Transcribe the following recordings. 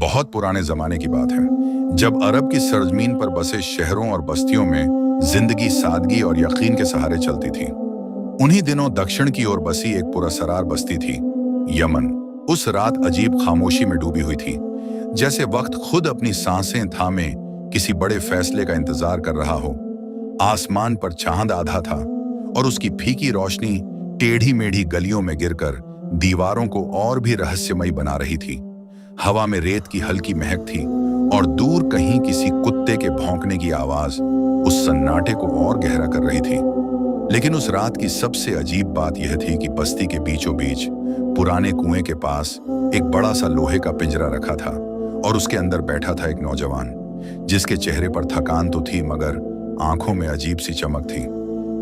बहुत पुराने जमाने की बात है, जब अरब की सरजमीन पर बसे शहरों और बस्तियों में जिंदगी सादगी और यकीन के सहारे चलती थी। उन्हीं दिनों दक्षिण की ओर बसी एक पुरअसरार बस्ती थी, यमन। उस रात अजीब खामोशी में डूबी हुई थी, जैसे वक्त खुद अपनी सांसें थामे किसी बड़े फैसले का इंतजार कर रहा हो। आसमान पर चांद आधा था और उसकी फीकी रोशनी टेढ़ी मेढ़ी गलियों में गिरकर दीवारों को और भी रहस्यमयी बना रही थी। हवा में रेत की हल्की महक थी और दूर कहीं किसी कुत्ते के भौंकने की आवाज उस सन्नाटे को और गहरा कर रही थी। लेकिन उस रात की सबसे अजीब बात यह थी कि बस्ती के बीचों बीच पुराने कुएं के पास एक बड़ा सा लोहे का पिंजरा रखा था और उसके अंदर बैठा था एक नौजवान, जिसके चेहरे पर थकान तो थी मगर आंखों में अजीब सी चमक थी,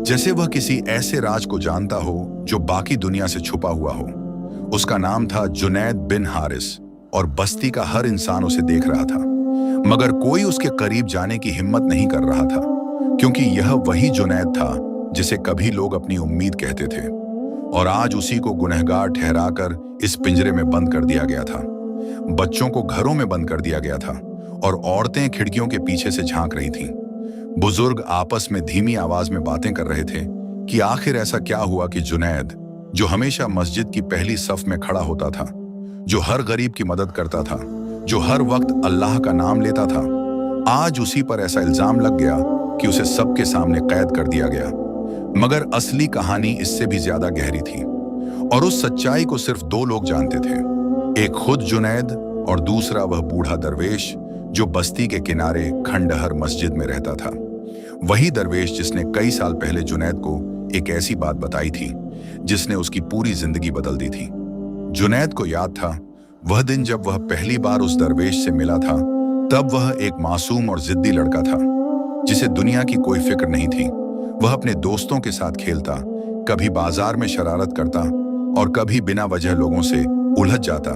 जैसे वह किसी ऐसे राज को जानता हो जो बाकी दुनिया से छुपा हुआ हो। उसका नाम था जुनैद बिन हारिस और बस्ती का हर इंसान उसे देख रहा था, मगर कोई उसके करीब जाने की हिम्मत नहीं कर रहा था, क्योंकि यह वही जुनैद था जिसे कभी लोग अपनी उम्मीद कहते थे। और आज उसी को गुनहगार ठहराकर इस पिंजरे में बंद कर दिया गया था। बच्चों को घरों में बंद कर दिया गया था और औरतें खिड़कियों के पीछे से झांक रही थीं। बुजुर्ग आपस में धीमी आवाज में बातें कर रहे थे कि आखिर ऐसा क्या हुआ कि जुनैद, जो हमेशा मस्जिद की पहली सफ में खड़ा होता था, जो हर गरीब की मदद करता था, जो हर वक्त अल्लाह का नाम लेता था, आज उसी पर ऐसा इल्जाम लग गया कि उसे सबके सामने कैद कर दिया गया। मगर असली कहानी इससे भी ज्यादा गहरी थी और उस सच्चाई को सिर्फ दो लोग जानते थे, एक खुद जुनैद और दूसरा वह बूढ़ा दरवेश जो बस्ती के किनारे खंडहर मस्जिद में रहता था। वही दरवेश जिसने कई साल पहले जुनैद को एक ऐसी बात बताई थी जिसने उसकी पूरी जिंदगी बदल दी थी। जुनैद को याद था वह दिन जब वह पहली बार उस दरवेश से मिला था। तब वह एक मासूम और जिद्दी लड़का था जिसे दुनिया की कोई फिक्र नहीं थी। वह अपने दोस्तों के साथ खेलता, कभी बाजार में शरारत करता और कभी बिना वजह लोगों से उलझ जाता,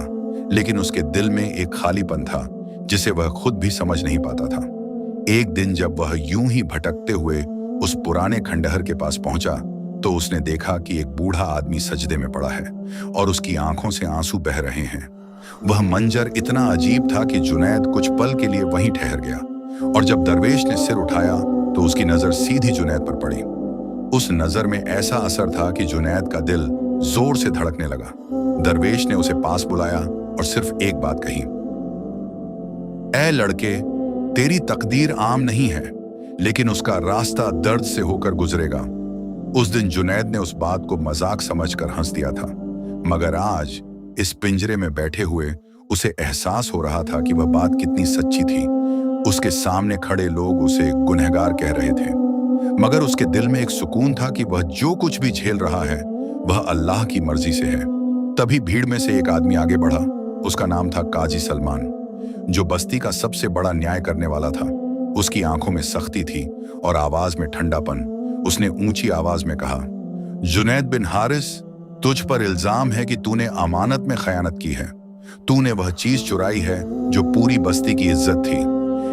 लेकिन उसके दिल में एक खालीपन था जिसे वह खुद भी समझ नहीं पाता था। एक दिन जब वह यूं ही भटकते हुए उस पुराने खंडहर के पास पहुंचा तो उसने देखा कि एक बूढ़ा आदमी सजदे में पड़ा है और उसकी आंखों से आंसू बह रहे हैं। वह मंजर इतना अजीब था कि जुनैद कुछ पल के लिए वहीं ठहर गया और जब दरवेश ने सिर उठाया तो उसकी नजर सीधी जुनैद पर पड़ी। उस नजर में ऐसा असर था कि जुनैद का दिल जोर से धड़कने लगा। दरवेश ने उसे पास बुलाया और सिर्फ एक बात कही, ऐ लड़के, तेरी तकदीर आम नहीं है, लेकिन उसका रास्ता दर्द से होकर गुजरेगा। उस दिन जुनैद ने उस बात को मजाक समझकर हंस दिया था, मगर आज इस पिंजरे में बैठे हुए उसे एहसास हो रहा था कि वह बात कितनी सच्ची थी। उसके सामने खड़े लोग उसे गुनहगार कह रहे थे, मगर उसके दिल में एक सुकून था कि वह जो कुछ भी झेल रहा है वह अल्लाह की मर्जी से है। तभी भीड़ में से एक आदमी आगे बढ़ा। उसका नाम था काजी सलमान, जो बस्ती का सबसे बड़ा न्याय करने वाला था। उसकी आंखों में सख्ती थी और आवाज में ठंडापन। उसने ऊंची आवाज में कहा, जुनैद बिन हारिस, तुझ पर इल्जाम है कि तूने अमानत में खयानत की है। तूने वह चीज चुराई है जो पूरी बस्ती की इज्जत थी।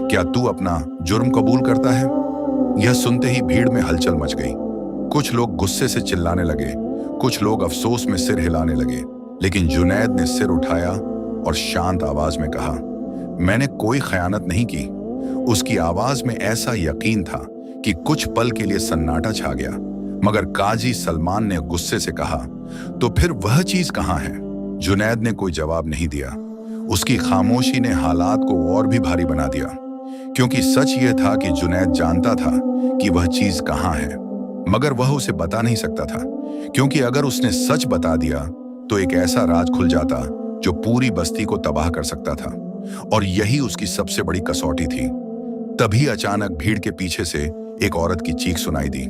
क्या तू अपना जुर्म कबूल करता है? यह सुनते ही भीड़ में हलचल मच गई। कुछ लोग गुस्से से चिल्लाने लगे, कुछ लोग अफसोस में सिर हिलाने लगे, लेकिन जुनैद ने सिर उठाया और शांत आवाज में कहा, मैंने कोई खयानत नहीं की। उसकी आवाज में ऐसा यकीन था कि कुछ पल के लिए सन्नाटा छा गया। मगर काजी सलमान ने गुस्से से कहा, तो फिर वह चीज कहां है? जुनैद ने कोई जवाब नहीं दिया। उसकी खामोशी ने हालात को और भी भारी बना दिया, क्योंकि सच यह था कि जुनैद जानता था कि वह चीज कहां है, मगर वह उसे बता नहीं सकता था, क्योंकि अगर उसने सच बता दिया तो एक ऐसा राज खुल जाता जो पूरी बस्ती को तबाह कर सकता था, और यही उसकी सबसे बड़ी कसौटी थी। तभी अचानक भीड़ के पीछे से एक औरत की चीख सुनाई दी।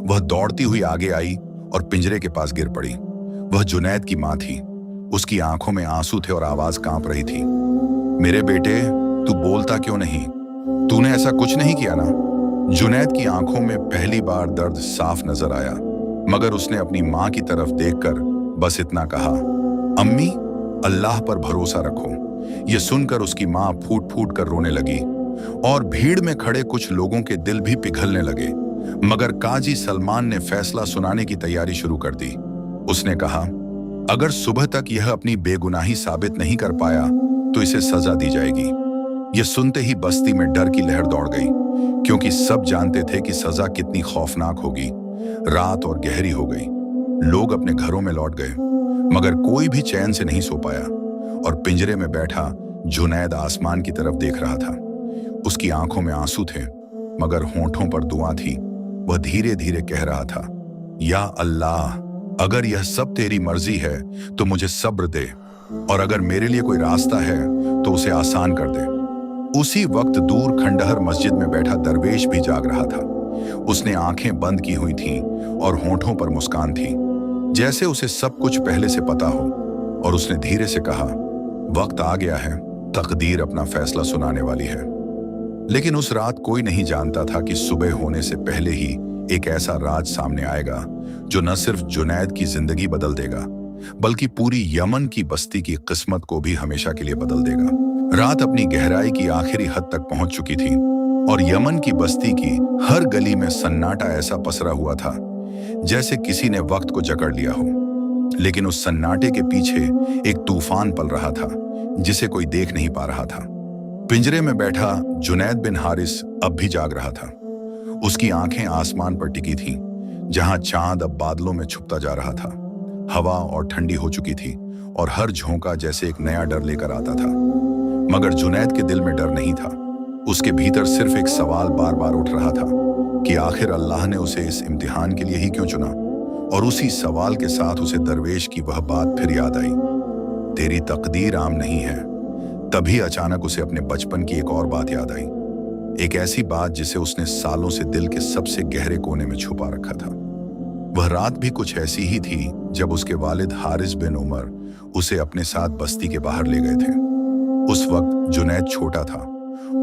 वह दौड़ती हुई आगे आई और पिंजरे के पास गिर पड़ी। वह जुनैद की मां थी। उसकी आंखों में आंसू थे और आवाज कांप रही थी, मेरे बेटे, तू बोलता क्यों नहीं? तूने ऐसा कुछ नहीं किया ना? जुनैद की आंखों में पहली बार दर्द साफ नजर आया, मगर उसने अपनी मां की तरफ देखकर बस इतना कहा, अम्मी, अल्लाह पर भरोसा रखो। यह सुनकर उसकी मां फूट फूट कर रोने लगी और भीड़ में खड़े कुछ लोगों के दिल भी पिघलने लगे। मगर काजी सलमान ने फैसला सुनाने की तैयारी शुरू कर दी। उसने कहा, अगर सुबह तक यह अपनी बेगुनाही साबित नहीं कर पाया तो इसे सजा दी जाएगी। यह सुनते ही बस्ती में डर की लहर दौड़ गई, क्योंकि सब जानते थे कि सजा कितनी खौफनाक होगी। रात और गहरी हो गई। लोग अपने घरों में लौट गए, मगर कोई भी चैन से नहीं सो पाया। और पिंजरे में बैठा जुनैद आसमान की तरफ देख रहा था। उसकी आंखों में आंसू थे, मगर होंठों पर दुआ थी। वह धीरे धीरे कह रहा था, या अल्लाह, अगर यह सब तेरी मर्जी है तो मुझे सब्र दे, और अगर मेरे लिए कोई रास्ता है तो उसे आसान कर दे। उसी वक्त दूर खंडहर मस्जिद में बैठा दरवेश भी जाग रहा था। उसने आंखें बंद की हुई थीं और होंठों पर मुस्कान थी, जैसे उसे सब कुछ पहले से पता हो। और उसने धीरे से कहा, वक्त आ गया है, तकदीर अपना फैसला सुनाने वाली है। लेकिन उस रात कोई नहीं जानता था कि सुबह होने से पहले ही एक ऐसा राज सामने आएगा जो न सिर्फ जुनैद की जिंदगी बदल देगा, बल्कि पूरी यमन की बस्ती की किस्मत को भी हमेशा के लिए बदल देगा। रात अपनी गहराई की आखिरी हद तक पहुंच चुकी थी और यमन की बस्ती की हर गली में सन्नाटा ऐसा पसरा हुआ था जैसे किसी ने वक्त को जकड़ लिया हो। लेकिन उस सन्नाटे के पीछे एक तूफान पल रहा था जिसे कोई देख नहीं पा रहा था। पिंजरे में बैठा जुनैद बिन हारिस अब भी जाग रहा था। उसकी आंखें आसमान पर टिकी थीं, जहां चांद अब बादलों में छुपता जा रहा था। हवा और ठंडी हो चुकी थी और हर झोंका जैसे एक नया डर लेकर आता था। मगर जुनैद के दिल में डर नहीं था। उसके भीतर सिर्फ एक सवाल बार बार उठ रहा था कि आखिर अल्लाह ने उसे इस इम्तिहान के लिए ही क्यों चुना। और उसी सवाल के साथ उसे दरवेश की वह बात फिर याद आई, तेरी तकदीर आम नहीं है। तभी अचानक उसे अपने बचपन की एक और बात याद आई, एक ऐसी बात जिसे उसने सालों से दिल के सबसे गहरे कोने में छुपा रखा था। वह रात भी कुछ ऐसी ही थी जब उसके वालिद हारिस बिन उमर उसे अपने साथ बस्ती के बाहर ले गए थे। उस वक्त जुनैद छोटा था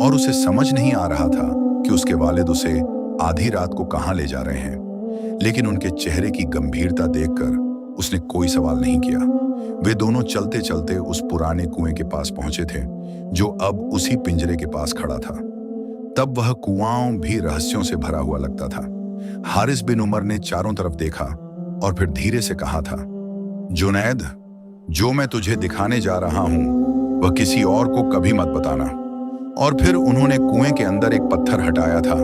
और उसे समझ नहीं आ रहा था कि उसके वालिद उसे आधी रात को कहां ले जा रहे हैं। लेकिन उनके चेहरे की गंभीरता देखकर उसने कोई सवाल नहीं किया। वे दोनों चलते चलते उस पुराने कुएं के पास पहुंचे थे जो अब उसी पिंजरे के पास खड़ा था। तब वह कुआं भी रहस्यों से भरा हुआ लगता था। हारिस बिन उमर ने चारों तरफ देखा और फिर धीरे से कहा था, जुनैद, जो मैं तुझे दिखाने जा रहा हूं वह किसी और को कभी मत बताना। और फिर उन्होंने कुएं के अंदर एक पत्थर हटाया था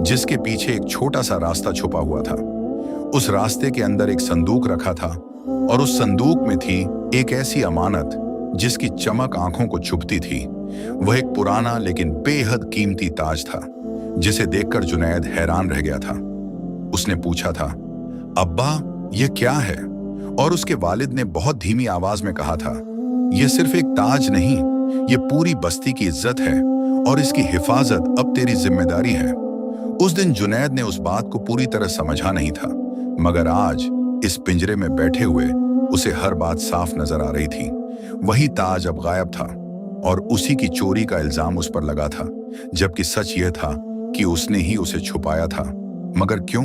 जिसके पीछे एक छोटा सा रास्ता छुपा हुआ था। उस रास्ते के अंदर एक संदूक रखा था और उस संदूक में थी एक ऐसी अमानत जिसकी चमक आंखों को चुभती थी। वह एक पुराना लेकिन बेहद कीमती ताज था जिसे देखकर जुनैद हैरान रह गया था। उसने पूछा था, अब्बा, यह क्या है? और उसके वालिद ने बहुत धीमी आवाज में कहा था, यह सिर्फ एक ताज नहीं, यह पूरी बस्ती की इज्जत है और इसकी हिफाजत अब तेरी जिम्मेदारी है। उस दिन जुनैद ने उस बात को पूरी तरह समझा नहीं था, मगर आज इस पिंजरे में बैठे हुए उसे हर बात साफ नजर आ रही थी। वही ताज अब गायब था और उसी की चोरी का इल्जाम उस पर लगा था, जबकि सच यह था कि उसने ही उसे छुपाया था। मगर क्यों?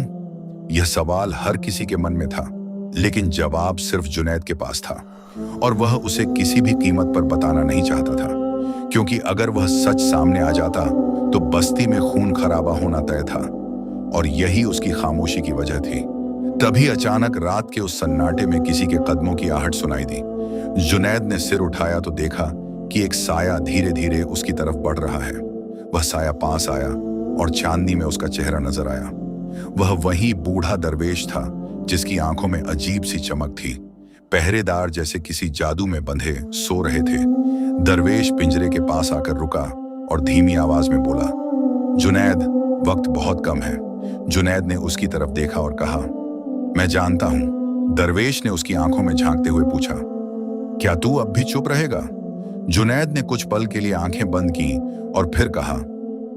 यह सवाल हर किसी के मन में था, लेकिन जवाब सिर्फ जुनैद के पास था और वह उसे किसी भी कीमत पर बताना नहीं चाहता था, क्योंकि अगर वह सच सामने आ जाता तो बस्ती में खून खराबा होना तय था और यही उसकी खामोशी की वजह थी। तभी अचानक रात के उस सन्नाटे में किसी के कदमों की आहट सुनाई दी। जुनैद ने सिर उठाया तो देखा कि एक साया धीरे धीरे उसकी तरफ बढ़ रहा है। वह साया पास आया और चांदनी में उसका चेहरा नजर आया। वह वही बूढ़ा दरवेश था जिसकी आंखों में अजीब सी चमक थी। पहरेदार जैसे किसी जादू में बंधे सो रहे थे। दरवेश पिंजरे के पास आकर रुका और धीमी आवाज में बोला, जुनैद, वक्त बहुत कम है। जुनैद ने उसकी तरफ देखा और कहा, मैं जानता हूं। दरवेश ने उसकी आंखों में झांकते हुए पूछा, क्या तू अब भी चुप रहेगा? जुनैद ने कुछ पल के लिए आंखें बंद की और फिर कहा,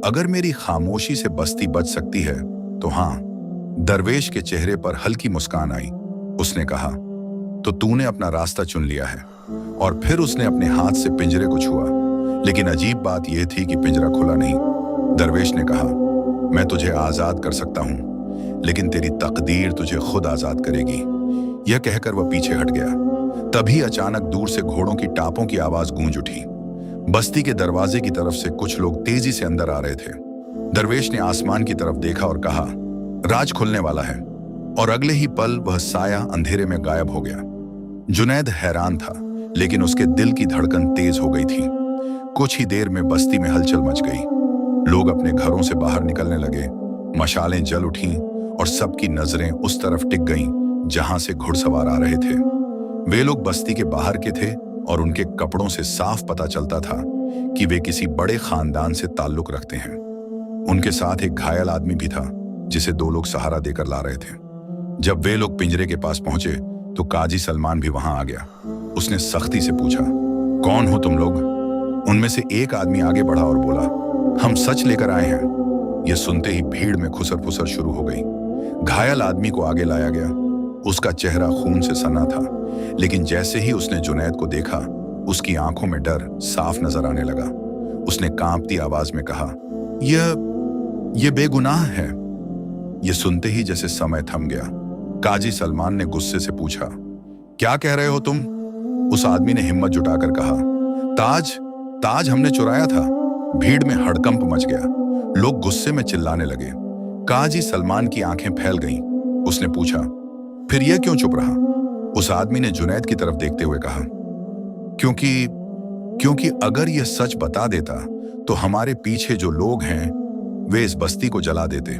अगर मेरी खामोशी से बस्ती बच सकती है तो हाँ। दरवेश के चेहरे पर हल्की मुस्कान आई। उसने कहा, तो तूने अपना रास्ता चुन लिया है। और फिर उसने अपने हाथ से पिंजरे को छुआ, लेकिन अजीब बात यह थी कि पिंजरा खुला नहीं। दरवेश ने कहा, मैं तुझे आजाद कर सकता हूं, लेकिन तेरी तकदीर तुझे खुद आजाद करेगी। यह कहकर वह पीछे हट गया। तभी अचानक दूर से घोड़ों की टापों की आवाज गूंज उठी। बस्ती के दरवाजे की तरफ से कुछ लोग तेजी से अंदर आ रहे थे। दरवेश ने आसमान की तरफ देखा और कहा, राज खुलने वाला है। और अगले ही पल वह साया अंधेरे में गायब हो गया। जुनैद हैरान था, लेकिन उसके दिल की धड़कन तेज हो गई थी। कुछ ही देर में बस्ती में हलचल मच गई। लोग अपने घरों से बाहर निकलने लगे, मशालें जल उठीं और सबकी नजरें उस तरफ टिक गईं जहां से घुड़सवार आ रहे थे। वे लोग बस्ती के बाहर के थे और उनके कपड़ों से साफ पता चलता था कि वे किसी बड़े खानदान से ताल्लुक रखते हैं। उनके साथ एक घायल आदमी भी था जिसे दो लोग सहारा देकर ला रहे थे। जब वे लोग पिंजरे के पास पहुंचे तो काजी सलमान भी वहां आ गया। उसने सख्ती से पूछा, कौन हो तुम लोग? उनमें से एक आदमी आगे बढ़ा और बोला, हम सच लेकर आए हैं। यह सुनते ही भीड़ में खुसर फुसर शुरू हो गई। घायल आदमी को आगे लाया गया। उसका चेहरा खून से सना था, लेकिन जैसे ही उसने जुनैद को देखा, उसकी आंखों में डर साफ नजर आने लगा। उसने कांपती आवाज में कहा, यह बेगुनाह है। यह सुनते ही जैसे समय थम गया। काजी सलमान ने गुस्से से पूछा, क्या कह रहे हो तुम? उस आदमी ने हिम्मत जुटाकर कहा, ताज हमने चुराया था। भीड़ में हड़कंप मच गया। लोग गुस्से में चिल्लाने लगे। काजी सलमान की आंखें फैल गईं। उसने पूछा, फिर यह क्यों चुप रहा? उस आदमी ने जुनैद की तरफ देखते हुए कहा, क्योंकि अगर यह सच बता देता तो हमारे पीछे जो लोग हैं वे इस बस्ती को जला देते।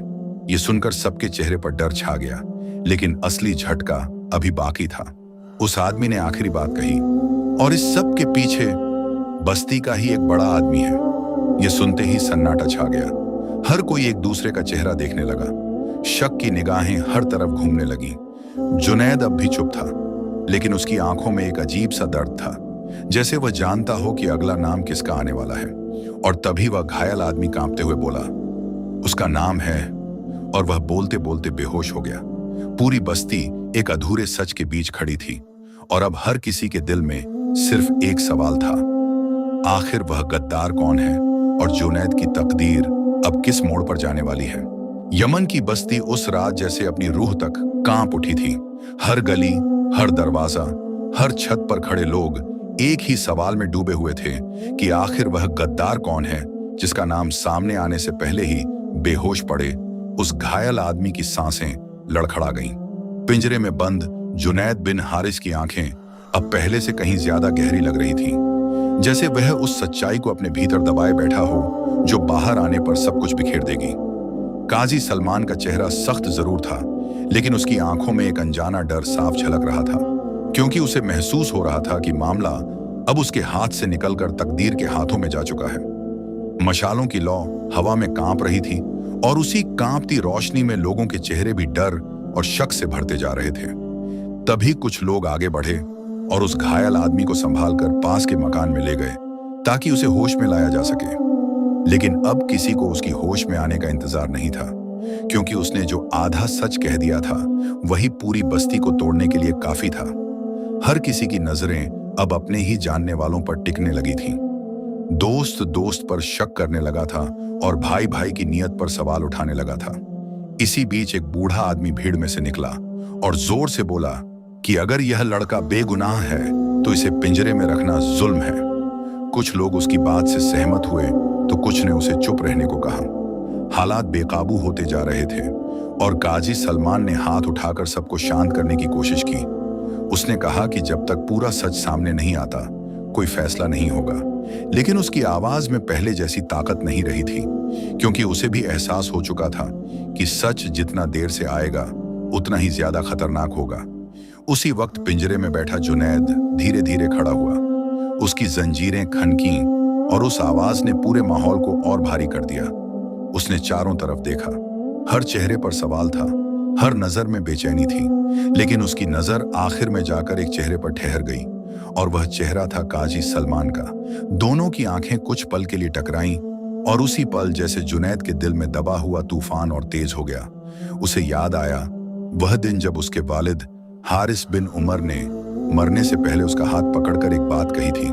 यह सुनकर सबके चेहरे पर डर छा गया, लेकिन असली झटका अभी बाकी था। उस आदमी ने आखिरी बात कही, और इस सब के पीछे बस्ती का ही एक बड़ा आदमी है। यह सुनते ही सन्नाटा छा गया। हर कोई एक दूसरे का चेहरा देखने लगा। शक की निगाहें हर तरफ घूमने लगीं। जुनैद अब भी चुप था, लेकिन उसकी आंखों में एक अजीब सा दर्द था, जैसे वह जानता हो कि अगला नाम किसका आने वाला है। और तभी वह घायल आदमी कांपते हुए बोला, उसका नाम है। और वह बोलते बोलते बेहोश हो गया। पूरी बस्ती एक अधूरे सच के बीच खड़ी थी, और अब हर किसी के दिल में सिर्फ एक सवाल था, आखिर वह गद्दार कौन है और जुनैद की तकदीर अब किस मोड़ पर जाने वाली है? यमन की बस्ती उस रात जैसे अपनी रूह तक कांप उठी थी। हर गली, हर दरवाजा, हर छत पर खड़े लोग एक ही सवाल में डूबे हुए थे कि आखिर वह गद्दार कौन है जिसका नाम सामने आने से पहले ही बेहोश पड़े उस घायल आदमी की सांसें लड़खड़ा गईं। पिंजरे में बंद जुनैद बिन हारिस की आंखें अब पहले से कहीं ज्यादा गहरी लग रही थीं, जैसे वह उस सच्चाई को अपने भीतर दबाए बैठा हो जो बाहर आने पर सब कुछ बिखेर देगी। काजी सलमान का चेहरा सख्त जरूर था, लेकिन उसकी आंखों में एक अनजाना डर साफ झलक रहा था, क्योंकि उसे महसूस हो रहा था कि मामला अब उसके हाथ से निकलकर तकदीर के हाथों में जा चुका है। मशालों की लौ हवा में कांप रही थी, और उसी कांपती रोशनी में लोगों के चेहरे भी डर और शक से भरते जा रहे थे। तभी कुछ लोग आगे बढ़े और उस घायल आदमी को संभालकर पास के मकान में ले गए ताकि उसे होश में लाया जा सके। लेकिन अब किसी को उसकी होश में आने का इंतजार नहीं था, क्योंकि उसने जो आधा सच कह दिया था वही पूरी बस्ती को तोड़ने के लिए काफी था। हर किसी की नजरें अब अपने ही जानने वालों पर टिकने लगी थीं। दोस्त दोस्त पर शक करने लगा था और भाई भाई की नीयत पर सवाल उठाने लगा था। इसी बीच एक बूढ़ा आदमी भीड़ में से निकला और जोर से बोला कि अगर यह लड़का बेगुनाह है तो इसे पिंजरे में रखना जुल्म है। कुछ लोग उसकी बात से सहमत हुए तो कुछ ने उसे चुप रहने को कहा। हालात बेकाबू होते जा रहे थे और काजी सलमान ने हाथ उठाकर सबको शांत करने की कोशिश की। उसने कहा कि जब तक पूरा सच सामने नहीं आता कोई फैसला नहीं होगा, लेकिन उसकी आवाज में पहले जैसी ताकत नहीं रही थी, क्योंकि उसे भी एहसास हो चुका था कि सच जितना देर से आएगा उतना ही ज्यादा खतरनाक होगा। उसी वक्त पिंजरे में बैठा जुनैद धीरे धीरे खड़ा हुआ। उसकी जंजीरें खनकीं और उस आवाज ने पूरे माहौल को और भारी कर दिया। उसने चारों तरफ देखा। हर चेहरे पर सवाल था, हर नजर में बेचैनी थी, लेकिन उसकी नजर आखिर में जाकर एक चेहरे पर ठहर गई, और वह चेहरा था काजी सलमान का। दोनों की आंखें कुछ पल के लिए टकराईं, और उसी पल जैसे जुनैद के दिल में दबा हुआ तूफान और तेज हो गया। उसे याद आया वह दिन जब उसके वालिद हारिस बिन उमर ने मरने से पहले उसका हाथ पकड़कर एक बात कही थी।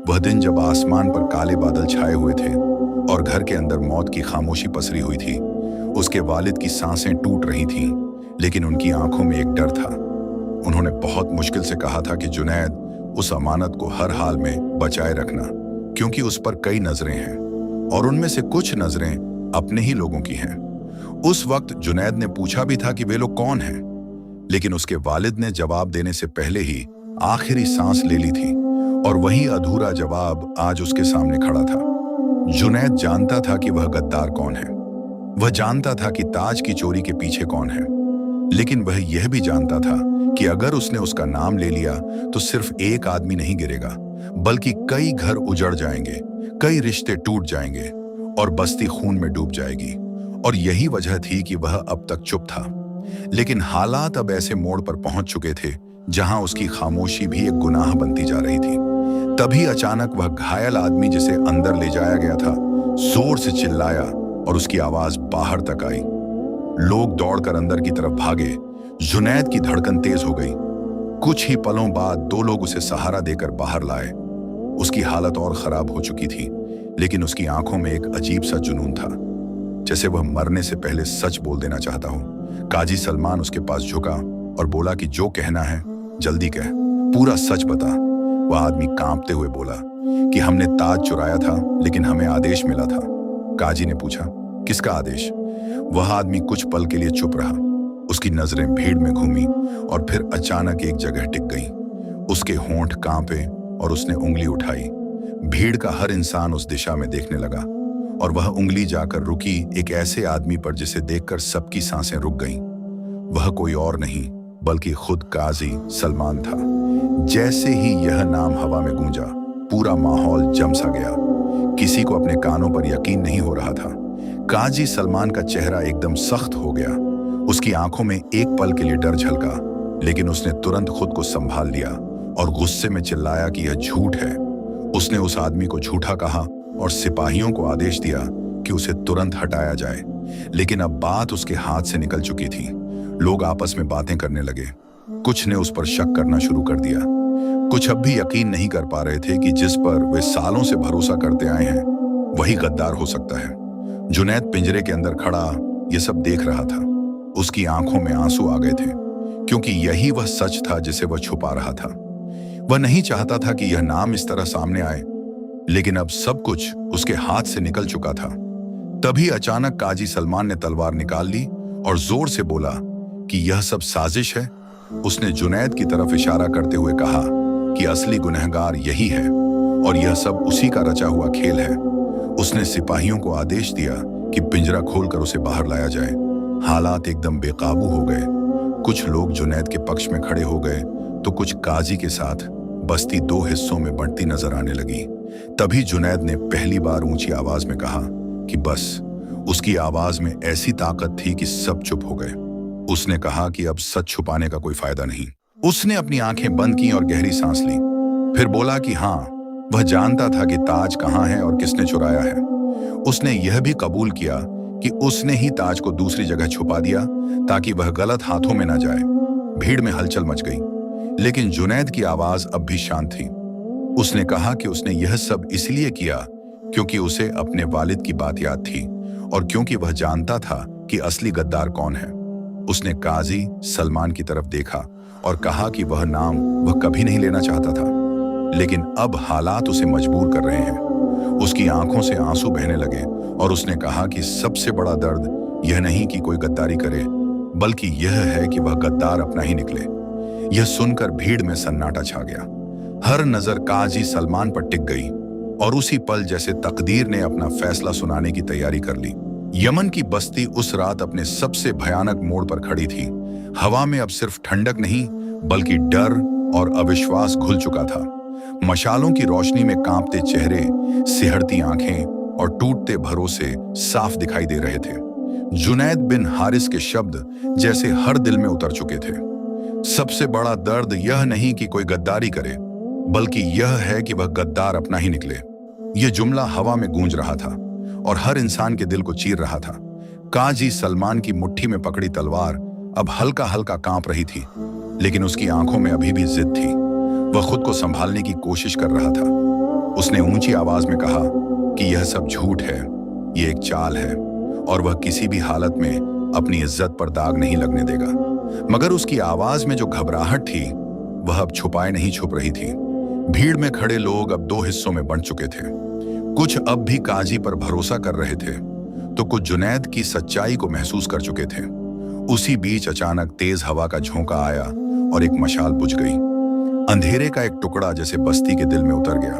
वह दिन जब आसमान पर काले बादल छाए हुए थे और घर के अंदर मौत की खामोशी पसरी हुई थी। उसके वालिद की सांसें टूट रही थीं, लेकिन उनकी आंखों में एक डर था। उन्होंने बहुत मुश्किल से कहा था कि जुनैद, उस अमानत को हर हाल में बचाए रखना, क्योंकि उस पर कई नजरें हैं और उनमें से कुछ नजरें अपने ही लोगों की हैं। उस वक्त जुनैद ने पूछा भी था कि वे लोग कौन हैं, लेकिन उसके वालिद ने जवाब देने से पहले ही आखिरी सांस ले ली थी। और वही अधूरा जवाब आज उसके सामने खड़ा था। जुनैद जानता था कि वह गद्दार कौन है। वह जानता था कि ताज की चोरी के पीछे कौन है, लेकिन वह यह भी जानता था कि अगर उसने उसका नाम ले लिया तो सिर्फ एक आदमी नहीं गिरेगा, बल्कि कई घर उजड़ जाएंगे, कई रिश्ते टूट जाएंगे और बस्ती खून में डूब जाएगी। और यही वजह थी कि वह अब तक चुप था। लेकिन हालात अब ऐसे मोड़ पर पहुंच चुके थे जहां उसकी खामोशी भी एक गुनाह बनती जा रही थी। तभी अचानक वह घायल आदमी जिसे अंदर ले जाया गया था जोर से चिल्लाया और उसकी आवाज बाहर तक आई। लोग दौड़कर अंदर की तरफ भागे। जुनैद की धड़कन तेज हो गई। कुछ ही पलों बाद दो लोग उसे सहारा देकर बाहर लाए। उसकी हालत और खराब हो चुकी थी, लेकिन उसकी आंखों में एक अजीब सा जुनून था, जैसे वह मरने से पहले सच बोल देना चाहता हो। काजी सलमान उसके पास झुका और बोला कि जो कहना है जल्दी कह, पूरा सच बता। वह आदमी कांपते हुए बोला कि हमने ताज चुराया था, लेकिन हमें आदेश मिला था। काजी ने पूछा, किसका आदेश? वह आदमी कुछ पल के लिए चुप रहा। उसकी नजरें भीड़ में घूमी और फिर अचानक एक जगह टिक गईं। उसके होंठ कांपे और उसने उंगली उठाई। भीड़ का हर इंसान उस दिशा में देखने लगा और वह उंगली जाकर रुकी एक ऐसे आदमी पर जिसे देखकर सबकी सांसें रुक गईं। वह कोई और नहीं बल्कि खुद काजी सलमान था। जैसे ही यह नाम हवा में गूंजा, पूरा माहौल जम सा गया। किसी को अपने कानों पर यकीन नहीं हो रहा था। काजी सलमान का चेहरा एकदम सख्त हो गया। उसकी आंखों में एक पल के लिए डर झलका, लेकिन उसने तुरंत खुद को संभाल लिया और गुस्से में चिल्लाया कि यह झूठ है। उसने उस आदमी को झूठा कहा और सिपाहियों को आदेश दिया कि उसे तुरंत हटाया जाए। लेकिन अब बात उसके हाथ से निकल चुकी थी। लोग आपस में बातें करने लगे। कुछ ने उस पर शक करना शुरू कर दिया। कुछ अब भी यकीन नहीं कर पा रहे थे कि जिस पर वे सालों से भरोसा करते आए हैं वही गद्दार हो सकता है। जुनैद पिंजरे के अंदर खड़ा ये सब देख रहा था। उसकी आंखों में आंसू आ गए थे, क्योंकि यही वह सच था जिसे वह छुपा रहा था। वह नहीं चाहता था कि यह नाम इस तरह सामने आए, लेकिन अब सब कुछ उसके हाथ से निकल चुका था। तभी अचानक काजी सलमान ने तलवार निकाल ली और जोर से बोला कि यह सब साजिश है। उसने जुनैद की तरफ इशारा करते हुए कहा कि असली गुनहगार यही है और यह सब उसी का रचा हुआ खेल है। उसने सिपाहियों को आदेश दिया कि पिंजरा खोलकर उसे बाहर लाया जाए। हालात एकदम बेकाबू हो गए। कुछ लोग जुनैद के पक्ष में खड़े हो गए तो कुछ काजी के साथ। बस्ती दो हिस्सों में बंटती नजर आने लगी। तभी जुनैद ने पहली बार ऊंची आवाज में कहा कि बस। उसकी आवाज में ऐसी ताकत थी कि सब चुप हो गए। उसने कहा कि अब सच छुपाने का कोई फायदा नहीं। उसने अपनी आंखें बंद की और गहरी सांस ली। फिर बोला कि हाँ, वह जानता था कि ताज कहाँ है और किसने चुराया है। उसने यह भी कबूल किया कि उसने ही ताज को दूसरी जगह छुपा दिया ताकि वह गलत हाथों में न जाए। भीड़ में हलचल मच गई, लेकिन जुनैद की आवाज अब भी शांत थी। उसने कहा कि उसने यह सब इसलिए किया क्योंकि उसे अपने वालिद की बात याद थी और क्योंकि वह जानता था कि असली गद्दार कौन है। उसने काजी सलमान की तरफ देखा और कहा कि वह नाम वह कभी नहीं लेना चाहता था, लेकिन अब हालात उसे मजबूर कर रहे हैं। उसकी आंखों से आंसू बहने लगे और उसने कहा कि सबसे बड़ा दर्द यह नहीं कि कोई गद्दारी करे, बल्कि यह है कि वह गद्दार अपना ही निकले। यह सुनकर भीड़ में सन्नाटा छा गया। हर नजर काजी सलमान पर टिक गई और उसी पल जैसे तकदीर ने अपना फैसला सुनाने की तैयारी कर ली। यमन की बस्ती उस रात अपने सबसे भयानक मोड़ पर खड़ी थी। हवा में अब सिर्फ ठंडक नहीं बल्कि डर और अविश्वास घुल चुका था। मशालों की रोशनी में कांपते चेहरे, सिहरती आंखें और टूटते भरोसे साफ दिखाई दे रहे थे। जुनैद बिन हारिस के शब्द जैसे हर दिल में उतर चुके थे। सबसे बड़ा दर्द यह नहीं कि कोई गद्दारी करे, बल्कि यह है कि वह गद्दार अपना ही निकले। यह जुमला हवा में गूंज रहा था और हर इंसान के दिल को चीर रहा था। काजी सलमान की मुट्ठी में पकड़ी तलवार अब हल्का हल्का कांप रही थी, लेकिन उसकी आंखों में अभी भी जिद थी। वह खुद को संभालने की कोशिश कर रहा था। उसने ऊंची आवाज में कहा कि यह सब झूठ है, यह एक चाल है और वह किसी भी हालत में अपनी इज्जत पर दाग नहीं लगने देगा। मगर उसकी आवाज में जो घबराहट थी वह अब छुपाए नहीं छुप रही थी। भीड़ में खड़े लोग अब दो हिस्सों में बंट चुके थे। कुछ अब भी काजी पर भरोसा कर रहे थे तो कुछ जुनैद की सच्चाई को महसूस कर चुके थे। उसी बीच अचानक तेज हवा का झोंका आया और एक मशाल बुझ गई। अंधेरे का एक टुकड़ा जैसे बस्ती के दिल में उतर गया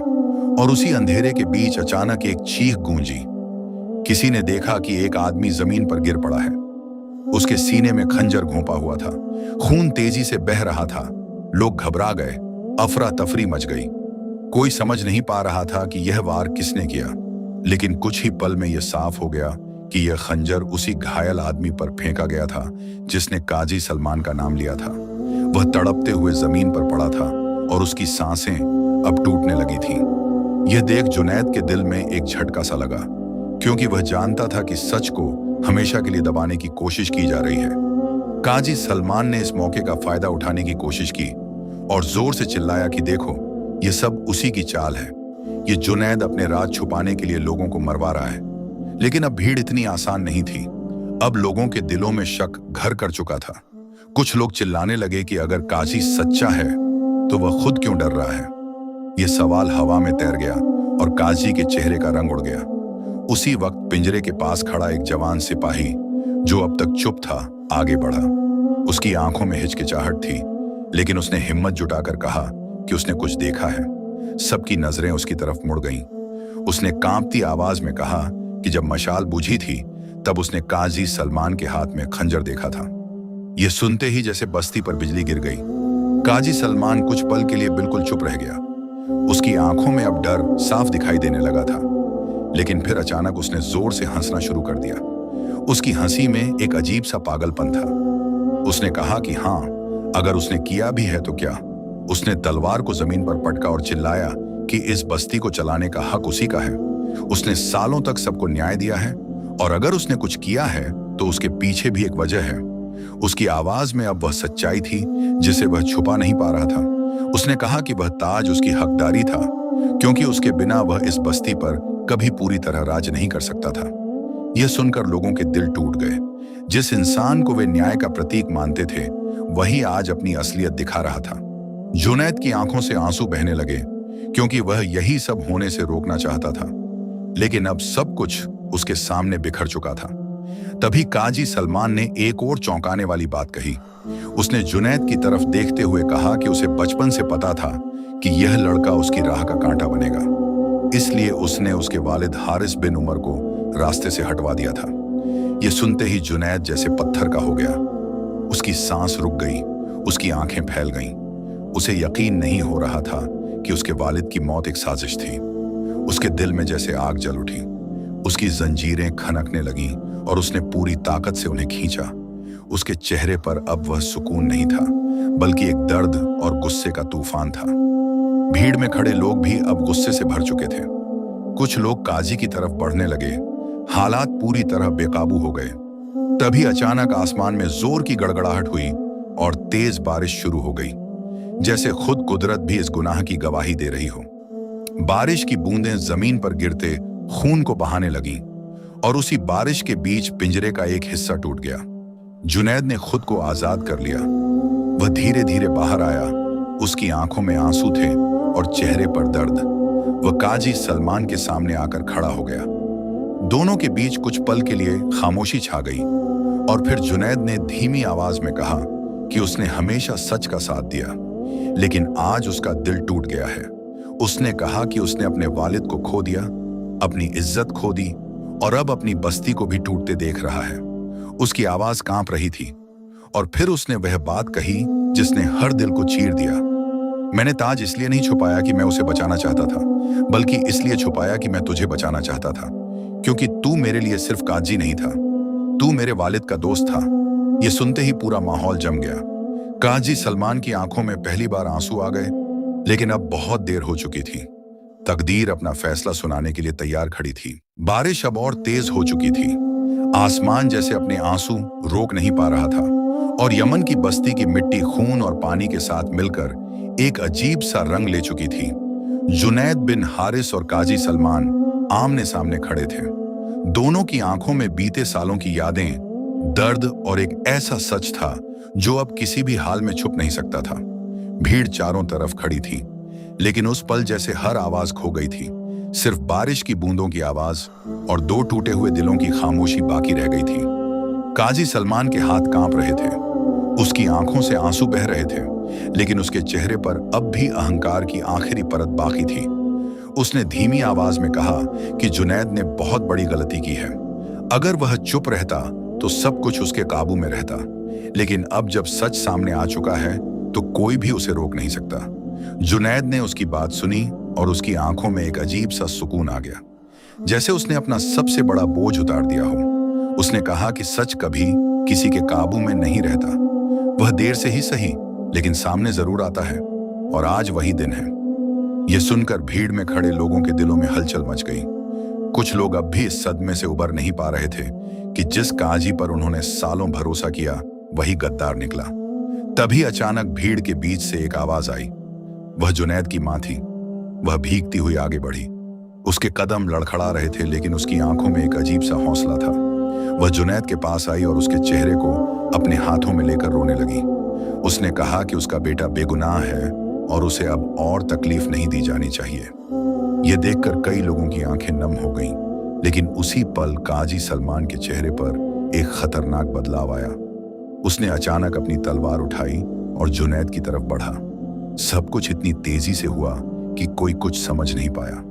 और उसी अंधेरे के बीच अचानक एक चीख गूंजी। किसी ने देखा कि एक आदमी जमीन पर गिर पड़ा है। उसके सीने में खंजर घोंपा हुआ था, खून तेजी से बह रहा था। लोग घबरा गए, अफरा तफरी मच गई। कोई समझ नहीं पा रहा था कि यह वार किसने किया, लेकिन कुछ ही पल में यह साफ हो गया कि यह खंजर उसी घायल आदमी पर फेंका गया था जिसने काजी सलमान का नाम लिया था। वह तड़पते हुए जमीन पर पड़ा था और उसकी सांसें अब टूटने लगी थीं। यह देख जुनैद के दिल में एक झटका सा लगा, क्योंकि वह जानता था कि सच को हमेशा के लिए दबाने की कोशिश की जा रही है। काजी सलमान ने इस मौके का फायदा उठाने की कोशिश की और जोर से चिल्लाया कि देखो, यह सब उसी की चाल है। ये जुनैद अपने राज छुपाने के लिए लोगों को मरवा रहा है। लेकिन अब भीड़ इतनी आसान नहीं थी। अब लोगों के दिलों में शक घर कर चुका था। कुछ लोग चिल्लाने लगे कि अगर काजी सच्चा है तो वह खुद क्यों डर रहा है। यह सवाल हवा में तैर गया और काजी के चेहरे का रंग उड़ गया। उसी वक्त पिंजरे के पास खड़ा एक जवान सिपाही, जो अब तक चुप था, आगे बढ़ा। उसकी आंखों में हिचकिचाहट थी, लेकिन उसने हिम्मत जुटाकर कहा कि उसने कुछ देखा है। सबकी नजरें उसकी तरफ मुड़ गईं। उसने कांपती आवाज में कहा कि जब मशाल बुझी थी तब उसने काजी सलमान के हाथ में खंजर देखा था। यह सुनते ही जैसे बस्ती पर बिजली गिर गई। काजी सलमान कुछ पल के लिए बिल्कुल चुप रह गया। उसकी आंखों में अब डर साफ दिखाई देने लगा था, लेकिन फिर अचानक उसने जोर से हंसना शुरू कर दिया। उसकी हंसी में एक अजीब सा पागलपन था। उसने कहा कि हाँ, अगर उसने किया भी है तो क्या। उसने तलवार को जमीन पर पटका और चिल्लाया कि इस बस्ती को चलाने का हक उसी का है। उसने सालों तक सबको न्याय दिया है और अगर उसने कुछ किया है तो उसके पीछे भी एक वजह है। उसकी आवाज में अब वह सच्चाई थी जिसे वह छुपा नहीं पा रहा था। उसने कहा कि वह ताज उसकी हकदारी था, क्योंकि उसके बिना वह इस बस्ती पर कभी पूरी तरह राज नहीं कर सकता था। यह सुनकर लोगों के दिल टूट गए। जिस इंसान को वे न्याय का प्रतीक मानते थे, वही आज अपनी असलियत दिखा रहा था। जुनैद की आंखों से आंसू बहने लगे, क्योंकि वह यही सब होने से रोकना चाहता था, लेकिन अब सब कुछ उसके सामने बिखर चुका था। तभी काजी सलमान ने एक और चौंकाने वाली बात कही। उसने जुनैद की तरफ देखते हुए कहा कि उसे बचपन से पता था कि यह लड़का उसकी राह का कांटा बनेगा, इसलिए उसने उसके वालिद हारिस बिन उमर को रास्ते से हटवा दिया था। यह सुनते ही जुनैद जैसे पत्थर का हो गया। उसकी सांस रुक गई, उसकी आंखें फैल गईं। उसे यकीन नहीं हो रहा था कि उसके वालिद की मौत एक साजिश थी। उसके दिल में जैसे आग जल उठी। उसकी जंजीरें खनकने लगीं और उसने पूरी ताकत से उन्हें खींचा। उसके चेहरे पर अब वह सुकून नहीं था, बल्कि एक दर्द और गुस्से का तूफान था। भीड़ में खड़े लोग भी अब गुस्से से भर चुके थे। कुछ लोग काजी की तरफ बढ़ने लगे। हालात पूरी तरह बेकाबू हो गए। तभी अचानक आसमान में जोर की गड़गड़ाहट हुई और तेज बारिश शुरू हो गई, जैसे खुद कुदरत भी इस गुनाह की गवाही दे रही हो। बारिश की बूंदें जमीन पर गिरते खून को बहाने लगीं और उसी बारिश के बीच पिंजरे का एक हिस्सा टूट गया। जुनैद ने खुद को आजाद कर लिया। वह धीरे धीरे बाहर आया। उसकी आंखों में आंसू थे और चेहरे पर दर्द। वह काजी सलमान के सामने आकर खड़ा हो गया। दोनों के बीच कुछ पल के लिए खामोशी छा गई और फिर जुनैद ने धीमी आवाज में कहा कि उसने हमेशा सच का साथ दिया, लेकिन आज उसका दिल टूट गया है। उसने कहा कि उसने अपने वालिद को खो दिया, अपनी इज्जत खो दी और अब अपनी बस्ती को भी टूटते देख रहा है। उसकी आवाज कांप रही थी और फिर उसने वह बात कही जिसने हर दिल को चीर दिया। मैंने ताज इसलिए नहीं छुपाया कि मैं उसे बचाना चाहता था, बल्कि इसलिए छुपाया कि मैं तुझे बचाना चाहता था, क्योंकि तू मेरे लिए सिर्फ काजी नहीं था, तू मेरे वालिद का दोस्त था। यह सुनते ही पूरा माहौल जम गया। काजी सलमान की आंखों में पहली बार आंसू आ गए, लेकिन अब बहुत देर हो चुकी थी। तकदीर अपना फैसला सुनाने के लिए तैयार खड़ी थी। बारिश अब और तेज हो चुकी थी। आसमान जैसे अपने आंसू रोक नहीं पा रहा था और यमन की बस्ती की मिट्टी खून और पानी के साथ मिलकर एक अजीब सा रंग ले चुकी थी। जुनैद बिन हारिस और काजी सलमान आमने सामने खड़े थे। दोनों की आंखों में बीते सालों की यादें, दर्द और एक ऐसा सच था जो अब किसी भी हाल में छुप नहीं सकता था। भीड़ चारों तरफ खड़ी थी, लेकिन उस पल जैसे हर आवाज खो गई थी। सिर्फ बारिश की बूंदों की आवाज और दो टूटे हुए दिलों की खामोशी बाकी रह गई थी। काजी सलमान के हाथ कांप रहे थे, उसकी आंखों से आंसू बह रहे थे, लेकिन उसके चेहरे पर अब भी अहंकार की आखिरी परत बाकी थी। उसने धीमी आवाज में कहा कि जुनैद ने बहुत बड़ी गलती की है। अगर वह चुप रहता तो सब कुछ उसके काबू में रहता, लेकिन अब जब सच सामने आ चुका है तो कोई भी उसे रोक नहीं सकता। जुनैद ने उसकी बात सुनी और उसकी आंखों में एक अजीब सा सुकून आ गया, जैसे उसने अपना सबसे बड़ा बोझ उतार दिया हो। उसने कहा कि सच कभी किसी के काबू में नहीं रहता। वह देर से ही सही, लेकिन सामने जरूर आता है, और आज वही दिन है। यह सुनकर भीड़ में खड़े लोगों के दिलों में हलचल मच गई। कुछ लोग अब भी इस सदमे से उबर नहीं पा रहे थे कि जिस काजी पर उन्होंने सालों भरोसा किया वही गद्दार निकला। तभी अचानक भीड़ के बीच से एक आवाज आई। वह जुनैद की मां थी। वह भीगती हुई आगे बढ़ी। उसके कदम लड़खड़ा रहे थे, लेकिन उसकी आंखों में एक अजीब सा हौसला था। वह जुनैद के पास आई और उसके चेहरे को अपने हाथों में लेकर रोने लगी। उसने कहा कि उसका बेटा बेगुनाह है और उसे अब और तकलीफ नहीं दी जानी चाहिए। यह देखकर कई लोगों की आंखें नम हो गईं, लेकिन उसी पल काजी सलमान के चेहरे पर एक खतरनाक बदलाव आया। उसने अचानक अपनी तलवार उठाई और जुनैद की तरफ बढ़ा। सब कुछ इतनी तेजी से हुआ कि कोई कुछ समझ नहीं पाया।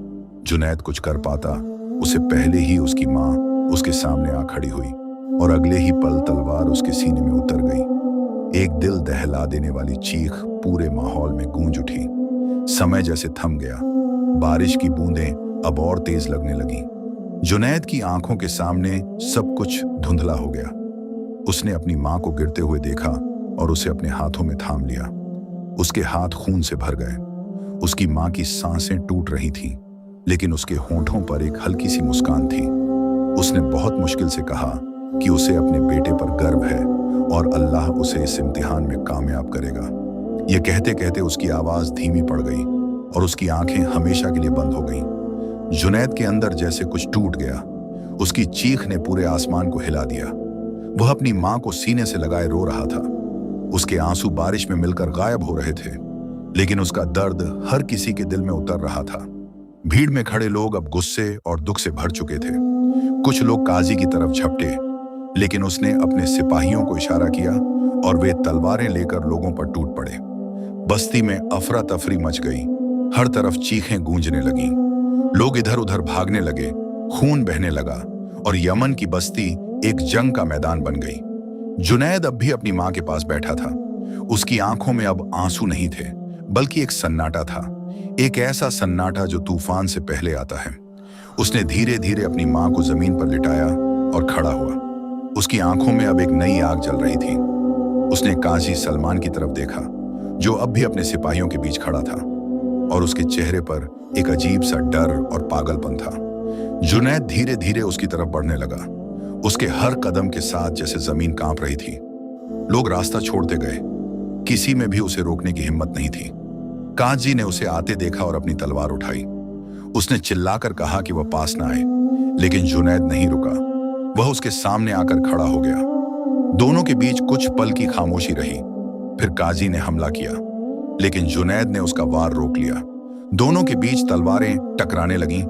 जुनैद कुछ कर पाता उसे पहले ही उसकी मां उसके सामने आ खड़ी हुई और अगले ही पल तलवार उसके सीने में उतर गई। एक दिल दहला देने वाली चीख पूरे माहौल में गूंज उठी। समय जैसे थम गया। बारिश की बूंदें अब और तेज लगने लगीं। जुनैद की आंखों के सामने सब कुछ धुंधला हो गया। उसने अपनी मां को गिरते हुए देखा और उसे अपने हाथों में थाम लिया। उसके हाथ खून से भर गए। उसकी मां की सांसें टूट रही थीं, लेकिन उसके होंठों पर एक हल्की सी मुस्कान थी। उसने बहुत मुश्किल से कहा कि उसे अपने बेटे पर गर्व है और अल्लाह उसे इस इम्तिहान में कामयाब करेगा। यह कहते कहते उसकी आवाज धीमी पड़ गई और उसकी आंखें हमेशा के लिए बंद हो गईं। जुनैद के अंदर जैसे कुछ टूट गया। उसकी चीख ने पूरे आसमान को हिला दिया। वह अपनी मां को सीने से लगाए रो रहा था। उसके आंसू बारिश में मिलकर गायब हो रहे थे, लेकिन उसका दर्द हर किसी के दिल में उतर रहा था। भीड़ में खड़े लोग अब गुस्से और दुख से भर चुके थे। कुछ लोग काजी की तरफ झपटे, लेकिन उसने अपने सिपाहियों को इशारा किया और वे तलवारें लेकर लोगों पर टूट पड़े। बस्ती में अफरा तफरी मच गई। हर तरफ चीखें गूंजने लगीं। लोग इधर उधर भागने लगे। खून बहने लगा और यमन की बस्ती एक जंग का मैदान बन गई। जुनैद अब भी अपनी मां के पास बैठा था। उसकी आंखों में अब आंसू नहीं थे, बल्कि एक सन्नाटा था। एक ऐसा सन्नाटा जो तूफान से पहले आता है। उसने धीरे धीरे अपनी मां को जमीन पर लिटाया और खड़ा हुआ। उसकी आंखों में अब एक नई आग जल रही थी। उसने काजी सलमान की तरफ देखा, जो अब भी अपने सिपाहियों के बीच खड़ा था, और उसके चेहरे पर एक अजीब सा डर और पागलपन था। जुनैद धीरे धीरे उसकी तरफ बढ़ने लगा। उसके हर कदम के साथ जैसे जमीन कांप रही थी। लोग रास्ता छोड़ते गए। किसी में भी उसे रोकने की हिम्मत नहीं थी। काजी ने उसे आते देखा और अपनी तलवार उठाई। उसने चिल्लाकर कहा कि वह पास न आए, लेकिन जुनैद नहीं रुका। वह उसके सामने आकर खड़ा हो गया। दोनों के बीच कुछ पल की खामोशी रही। फिर काजी ने हमला किया, लेकिन जुनैद ने उसका वार रोक लिया। दोनों के बीच तलवारें टकराने लगीं।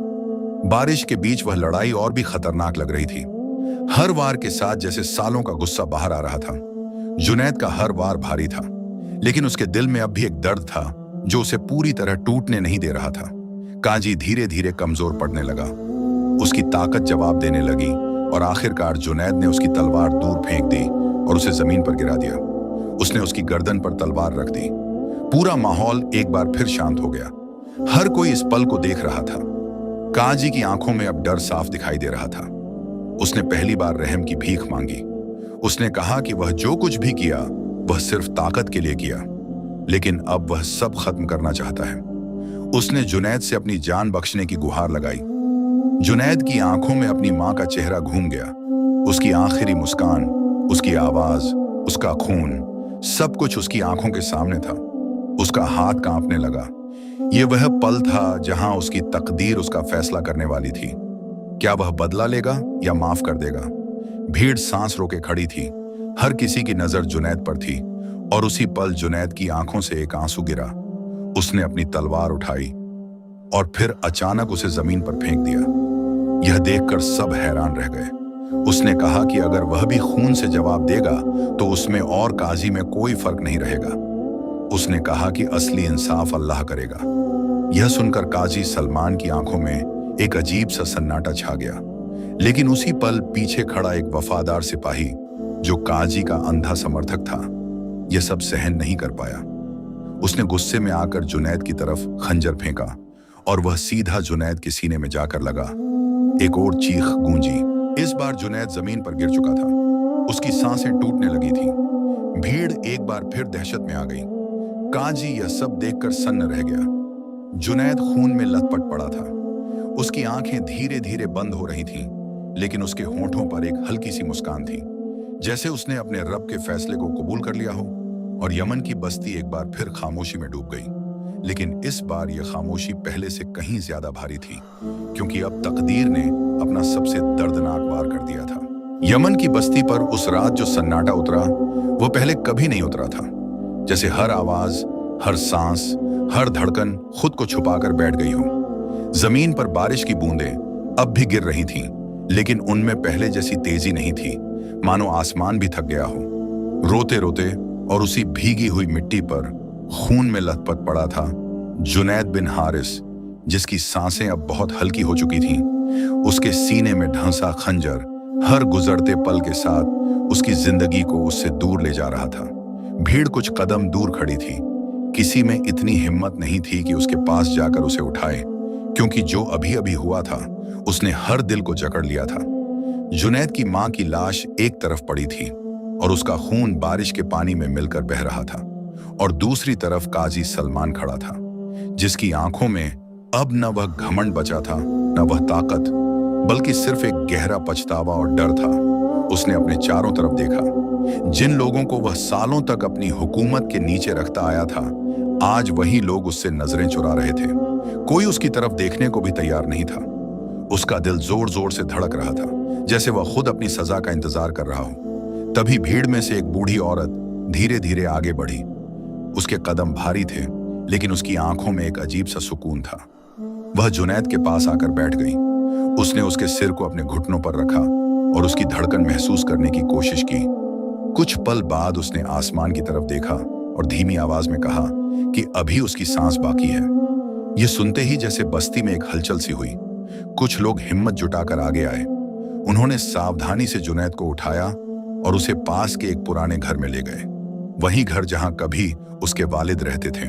बारिश के बीच वह लड़ाई और भी खतरनाक लग रही थी। हर वार के साथ जैसे सालों का गुस्सा बाहर आ रहा था। जुनैद का हर वार भारी था, लेकिन उसके दिल में अब भी एक दर्द था जो उसे पूरी तरह टूटने नहीं दे रहा था। काजी धीरे धीरे कमजोर पड़ने लगा। उसकी ताकत जवाब देने लगी और आखिरकार जुनैद ने उसकी तलवार दूर फेंक दी और उसे जमीन पर गिरा दिया। उसने उसकी गर्दन पर तलवार रख दी। पूरा माहौल एक बार फिर शांत हो गया। हर कोई इस पल को देख रहा था। काजी की आंखों में अब डर साफ दिखाई दे रहा था। उसने पहली बार रहम की भीख मांगी। उसने कहा कि वह जो कुछ भी किया वह सिर्फ ताकत के लिए किया, लेकिन अब वह सब खत्म करना चाहता है। उसने जुनैद से अपनी जान बख्शने की गुहार लगाई। जुनैद की आंखों में अपनी मां का चेहरा घूम गया। उसकी आखिरी मुस्कान, उसकी आवाज, उसका खून, सब कुछ उसकी आंखों के सामने था। उसका हाथ कांपने लगा। यह वह पल था जहां उसकी तकदीर उसका फैसला करने वाली थी। क्या वह बदला लेगा या माफ कर देगा? भीड़ सांस रोके खड़ी थी। हर किसी की नजर जुनैद पर थी, और उसी पल जुनैद की आंखों से एक आंसू गिरा। उसने अपनी तलवार उठाई और फिर अचानक उसे जमीन पर फेंक दिया। यह देखकर सब हैरान रह गए। उसने कहा कि अगर वह भी खून से जवाब देगा तो उसमें और काजी में कोई फर्क नहीं रहेगा। उसने कहा कि असली इंसाफ अल्लाह करेगा। यह सुनकर काजी सलमान की आंखों में एक अजीब सा सन्नाटा छा गया, लेकिन उसी पल पीछे खड़ा एक वफादार सिपाही जो काजी का अंधा समर्थक था, यह सब सहन नहीं कर पाया। उसने गुस्से में आकर जुनैद की तरफ खंजर फेंका और वह सीधा जुनैद के सीने में जाकर लगा। एक और चीख गूंजी। इस बार जुनैद जमीन पर गिर चुका था। उसकी सांसें टूटने लगी थी। भीड़ एक बार फिर दहशत में आ गई। काजी यह सब देखकर सन्न रह गया। जुनैद खून में लथपथ पड़ा था। उसकी आंखें धीरे धीरे बंद हो रही थीं, लेकिन उसके होंठों पर एक हल्की सी मुस्कान थी, जैसे उसने अपने रब के फैसले को कबूल कर लिया हो। और यमन की बस्ती एक बार फिर खामोशी में डूब गई, लेकिन इस बार यह खामोशी पहले से कहीं ज्यादा भारी थी, क्योंकि अब तकदीर ने अपना सबसे दर्दनाक वार कर दिया था। यमन की बस्ती पर उस रात जो सन्नाटा उतरा, वो पहले कभी नहीं उतरा था। जैसे हर आवाज, हर सांस, हर धड़कन खुद को छुपाकर बैठ गई हो। जमीन पर बारिश की बूंदें अब भी गिर रही थीं, लेकिन उनमें पहले जैसी तेजी नहीं थी, मानो आसमान भी थक गया हो। रोते रोते और उसी भीगी हुई मिट्टी पर खून में लथपथ पड़ा था जुनैद बिन हारिस, जिसकी सांसें अब बहुत हल्की हो चुकी थीं। उसके सीने में ढंसा खंजर हर गुजरते पल के साथ उसकी जिंदगी को उससे दूर ले जा रहा था। भीड़ कुछ कदम दूर खड़ी थी। किसी में इतनी हिम्मत नहीं थी कि उसके पास जाकर उसे उठाए, क्योंकि जो अभी अभी हुआ था उसने हर दिल को जकड़ लिया था। जुनैद की मां की लाश एक तरफ पड़ी थी और उसका खून बारिश के पानी में मिलकर बह रहा था, और दूसरी तरफ काजी सलमान खड़ा था, जिसकी आंखों में अब न वह घमंड बचा था, न वह ताकत, बल्कि सिर्फ एक गहरा पछतावा और डर था। उसने अपने चारों तरफ देखा। जिन लोगों को वह सालों तक अपनी हुकूमत के नीचे रखता आया था, आज वही लोग उससे नजरें चुरा रहे थे। कोई उसकी तरफ देखने को भी तैयार नहीं था। उसका दिल जोर जोर से धड़क रहा था, जैसे वह खुद अपनी सजा का इंतजार कर रहा हो। तभी भीड़ में से एक बूढ़ी औरत धीरे धीरे आगे बढ़ी। उसके कदम भारी थे, लेकिन उसकी आंखों में एक अजीब सा सुकून था। वह जुनैद के पास आकर बैठ गई। उसने उसके सिर को अपने घुटनों पर रखा और उसकी धड़कन महसूस करने की कोशिश की। कुछ पल बाद उसने आसमान की तरफ देखा और धीमी आवाज में कहा कि अभी उसकी सांस बाकी है। यह सुनते ही जैसे बस्ती में एक हलचल सी हुई। कुछ लोग हिम्मत जुटाकर आगे आए। उन्होंने सावधानी से जुनैद को उठाया और उसे पास के एक पुराने घर में ले गए। वही घर जहां कभी उसके वालिद रहते थे।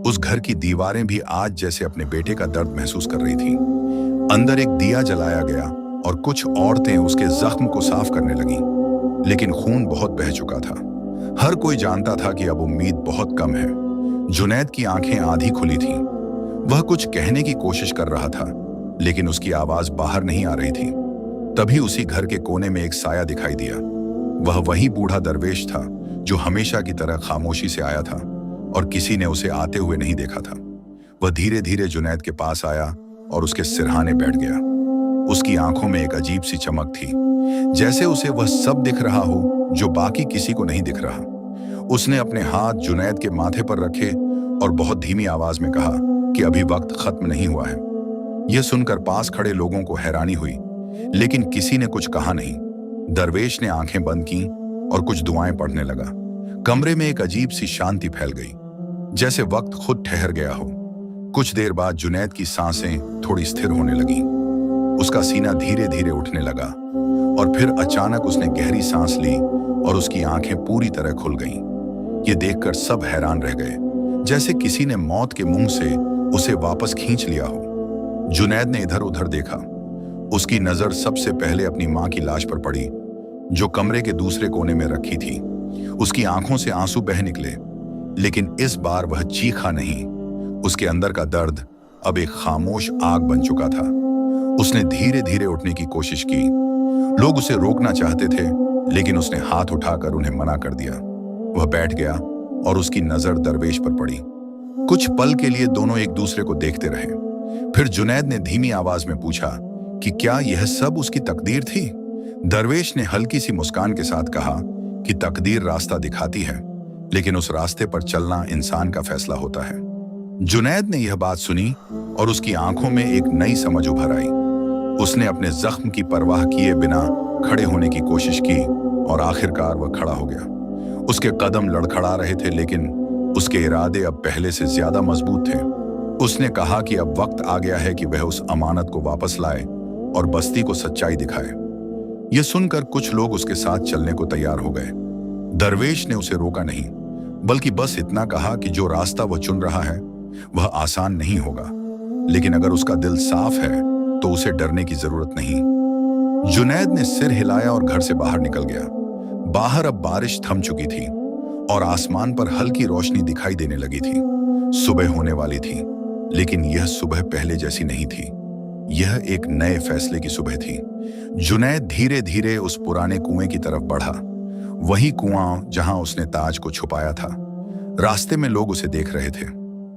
उस घर की दीवारें भी आज जैसे अपने बेटे का दर्द महसूस कर रही थीं। अंदर एक दिया जलाया गया और कुछ औरतें उसके जख्म को साफ करने लगीं, लेकिन खून बहुत बह चुका था। हर कोई जानता था कि अब उम्मीद बहुत कम है। जुनैद की आंखें आधी खुली थीं। वह कुछ कहने की कोशिश कर रहा था, लेकिन उसकी आवाज बाहर नहीं आ रही थी। तभी उसी घर के कोने में एक साया दिखाई दिया। वह वही बूढ़ा दरवेश था जो हमेशा की तरह खामोशी से आया था और किसी ने उसे आते हुए नहीं देखा था। वह धीरे धीरे जुनैद के पास आया और उसके सिरहाने बैठ गया। उसकी आंखों में एक अजीब सी चमक थी, जैसे उसे वह सब दिख रहा हो जो बाकी किसी को नहीं दिख रहा। उसने अपने हाथ जुनैद के माथे पर रखे और बहुत धीमी आवाज में कहा कि अभी वक्त खत्म नहीं हुआ है। यह सुनकर पास खड़े लोगों को हैरानी हुई, लेकिन किसी ने कुछ कहा नहीं। दरवेश ने आंखें बंद की और कुछ दुआएं पढ़ने लगा। कमरे में एक अजीब सी शांति फैल गई, जैसे वक्त खुद ठहर गया हो। कुछ देर बाद जुनैद की सांसें थोड़ी स्थिर होने लगीं। उसका सीना धीरे धीरे उठने लगा और फिर अचानक उसने गहरी सांस ली और उसकी आंखें पूरी तरह खुल गईं। ये देखकर सब हैरान रह गए, जैसे किसी ने मौत के मुंह से उसे वापस खींच लिया हो। जुनैद ने इधर उधर देखा। उसकी नजर सबसे पहले अपनी मां की लाश पर पड़ी, जो कमरे के दूसरे कोने में रखी थी। उसकी आंखों से आंसू बह निकले, लेकिन इस बार वह चीखा नहीं। उसके अंदर का दर्द अब एक खामोश आग बन चुका था। उसने धीरे धीरे उठने की कोशिश की। लोग उसे रोकना चाहते थे, लेकिन उसने हाथ उठाकर उन्हें मना कर दिया। वह बैठ गया और उसकी नजर दरवेश पर पड़ी। कुछ पल के लिए दोनों एक दूसरे को देखते रहे। फिर जुनैद ने धीमी आवाज में पूछा कि क्या यह सब उसकी तकदीर थी। दरवेश ने हल्की सी मुस्कान के साथ कहा कि तकदीर रास्ता दिखाती है, लेकिन उस रास्ते पर चलना इंसान का फैसला होता है। जुनैद ने यह बात सुनी और उसकी आंखों में एक नई समझ उभर आई। उसने अपने जख्म की परवाह किए बिना खड़े होने की कोशिश की और आखिरकार वह खड़ा हो गया। उसके कदम लड़खड़ा रहे थे, लेकिन उसके इरादे अब पहले से ज्यादा मजबूत थे। उसने कहा कि अब वक्त आ गया है कि वह उस अमानत को वापस लाए और बस्ती को सच्चाई दिखाए। यह सुनकर कुछ लोग उसके साथ चलने को तैयार हो गए। दरवेश ने उसे रोका नहीं, बल्कि बस इतना कहा कि जो रास्ता वह चुन रहा है वह आसान नहीं होगा, लेकिन अगर उसका दिल साफ है तो उसे डरने की जरूरत नहीं। जुनैद ने सिर हिलाया और घर से बाहर निकल गया। बाहर अब बारिश थम चुकी थी और आसमान पर हल्की रोशनी दिखाई देने लगी थी। सुबह होने वाली थी, लेकिन यह सुबह पहले जैसी नहीं थी। यह एक नए फैसले की सुबह थी। जुनैद धीरे धीरे उस पुराने कुएं की तरफ बढ़ा, वही कुआं जहां उसने ताज को छुपाया था। रास्ते में लोग उसे देख रहे थे।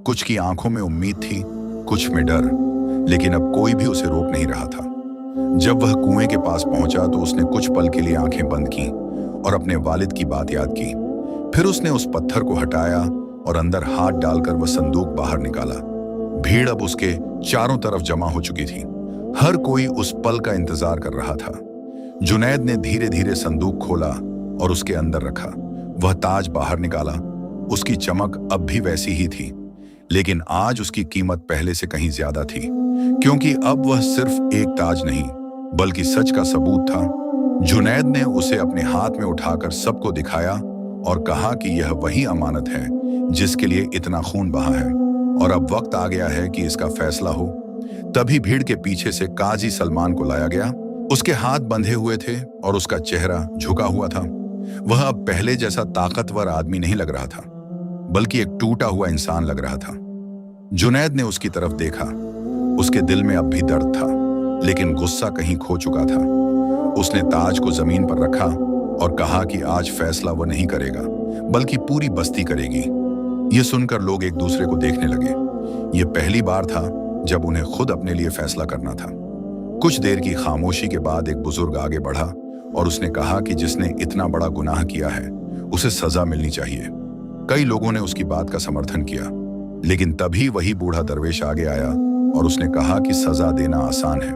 कुछ की आंखों में उम्मीद थी, कुछ में डर, लेकिन अब कोई भी उसे रोक नहीं रहा था। जब वह कुएं के पास पहुंचा तो उसने कुछ पल के लिए आंखें बंद की और अपने वालिद की बात याद की। फिर उसने उस पत्थर को हटाया और अंदर हाथ डालकर वह संदूक बाहर निकाला। भीड़ अब उसके चारों तरफ जमा हो चुकी थी। हर कोई उस पल का इंतजार कर रहा था। जुनैद ने धीरे धीरे संदूक खोला और उसके अंदर रखा। वह ताज बाहर निकाला। उसकी चमक अब भी वैसी ही थी, लेकिन आज उसकी कीमत पहले से कहीं ज्यादा थी, क्योंकि अब वह सिर्फ एक ताज नहीं बल्कि सच का सबूत था। जुनैद ने उसे अपने हाथ में उठाकर सबको दिखाया और कहा कि यह वही अमानत है जिसके लिए इतना खून बहा है और अब वक्त आ गया है कि इसका फैसला हो। तभी भीड़ के पीछे से काजी सलमान को लाया गया। उसके हाथ बंधे हुए थे और उसका चेहरा झुका हुआ था। वह अब पहले जैसा ताकतवर आदमी नहीं लग रहा था, बल्कि एक टूटा हुआ इंसान लग रहा था। जुनैद ने उसकी तरफ देखा। उसके दिल में अब भी दर्द था, लेकिन गुस्सा कहीं खो चुका था। उसने ताज को जमीन पर रखा और कहा कि आज फैसला वह नहीं करेगा, बल्कि पूरी बस्ती करेगी। यह सुनकर लोग एक दूसरे को देखने लगे। यह पहली बार था जब उन्हें खुद अपने लिए फैसला करना था। कुछ देर की खामोशी के बाद एक बुजुर्ग आगे बढ़ा और उसने कहा कि जिसने इतना बड़ा गुनाह किया है उसे सजा मिलनी चाहिए। कई लोगों ने उसकी बात का समर्थन किया, लेकिन तभी वही बूढ़ा दरवेश आगे आया और उसने कहा कि सजा देना आसान है,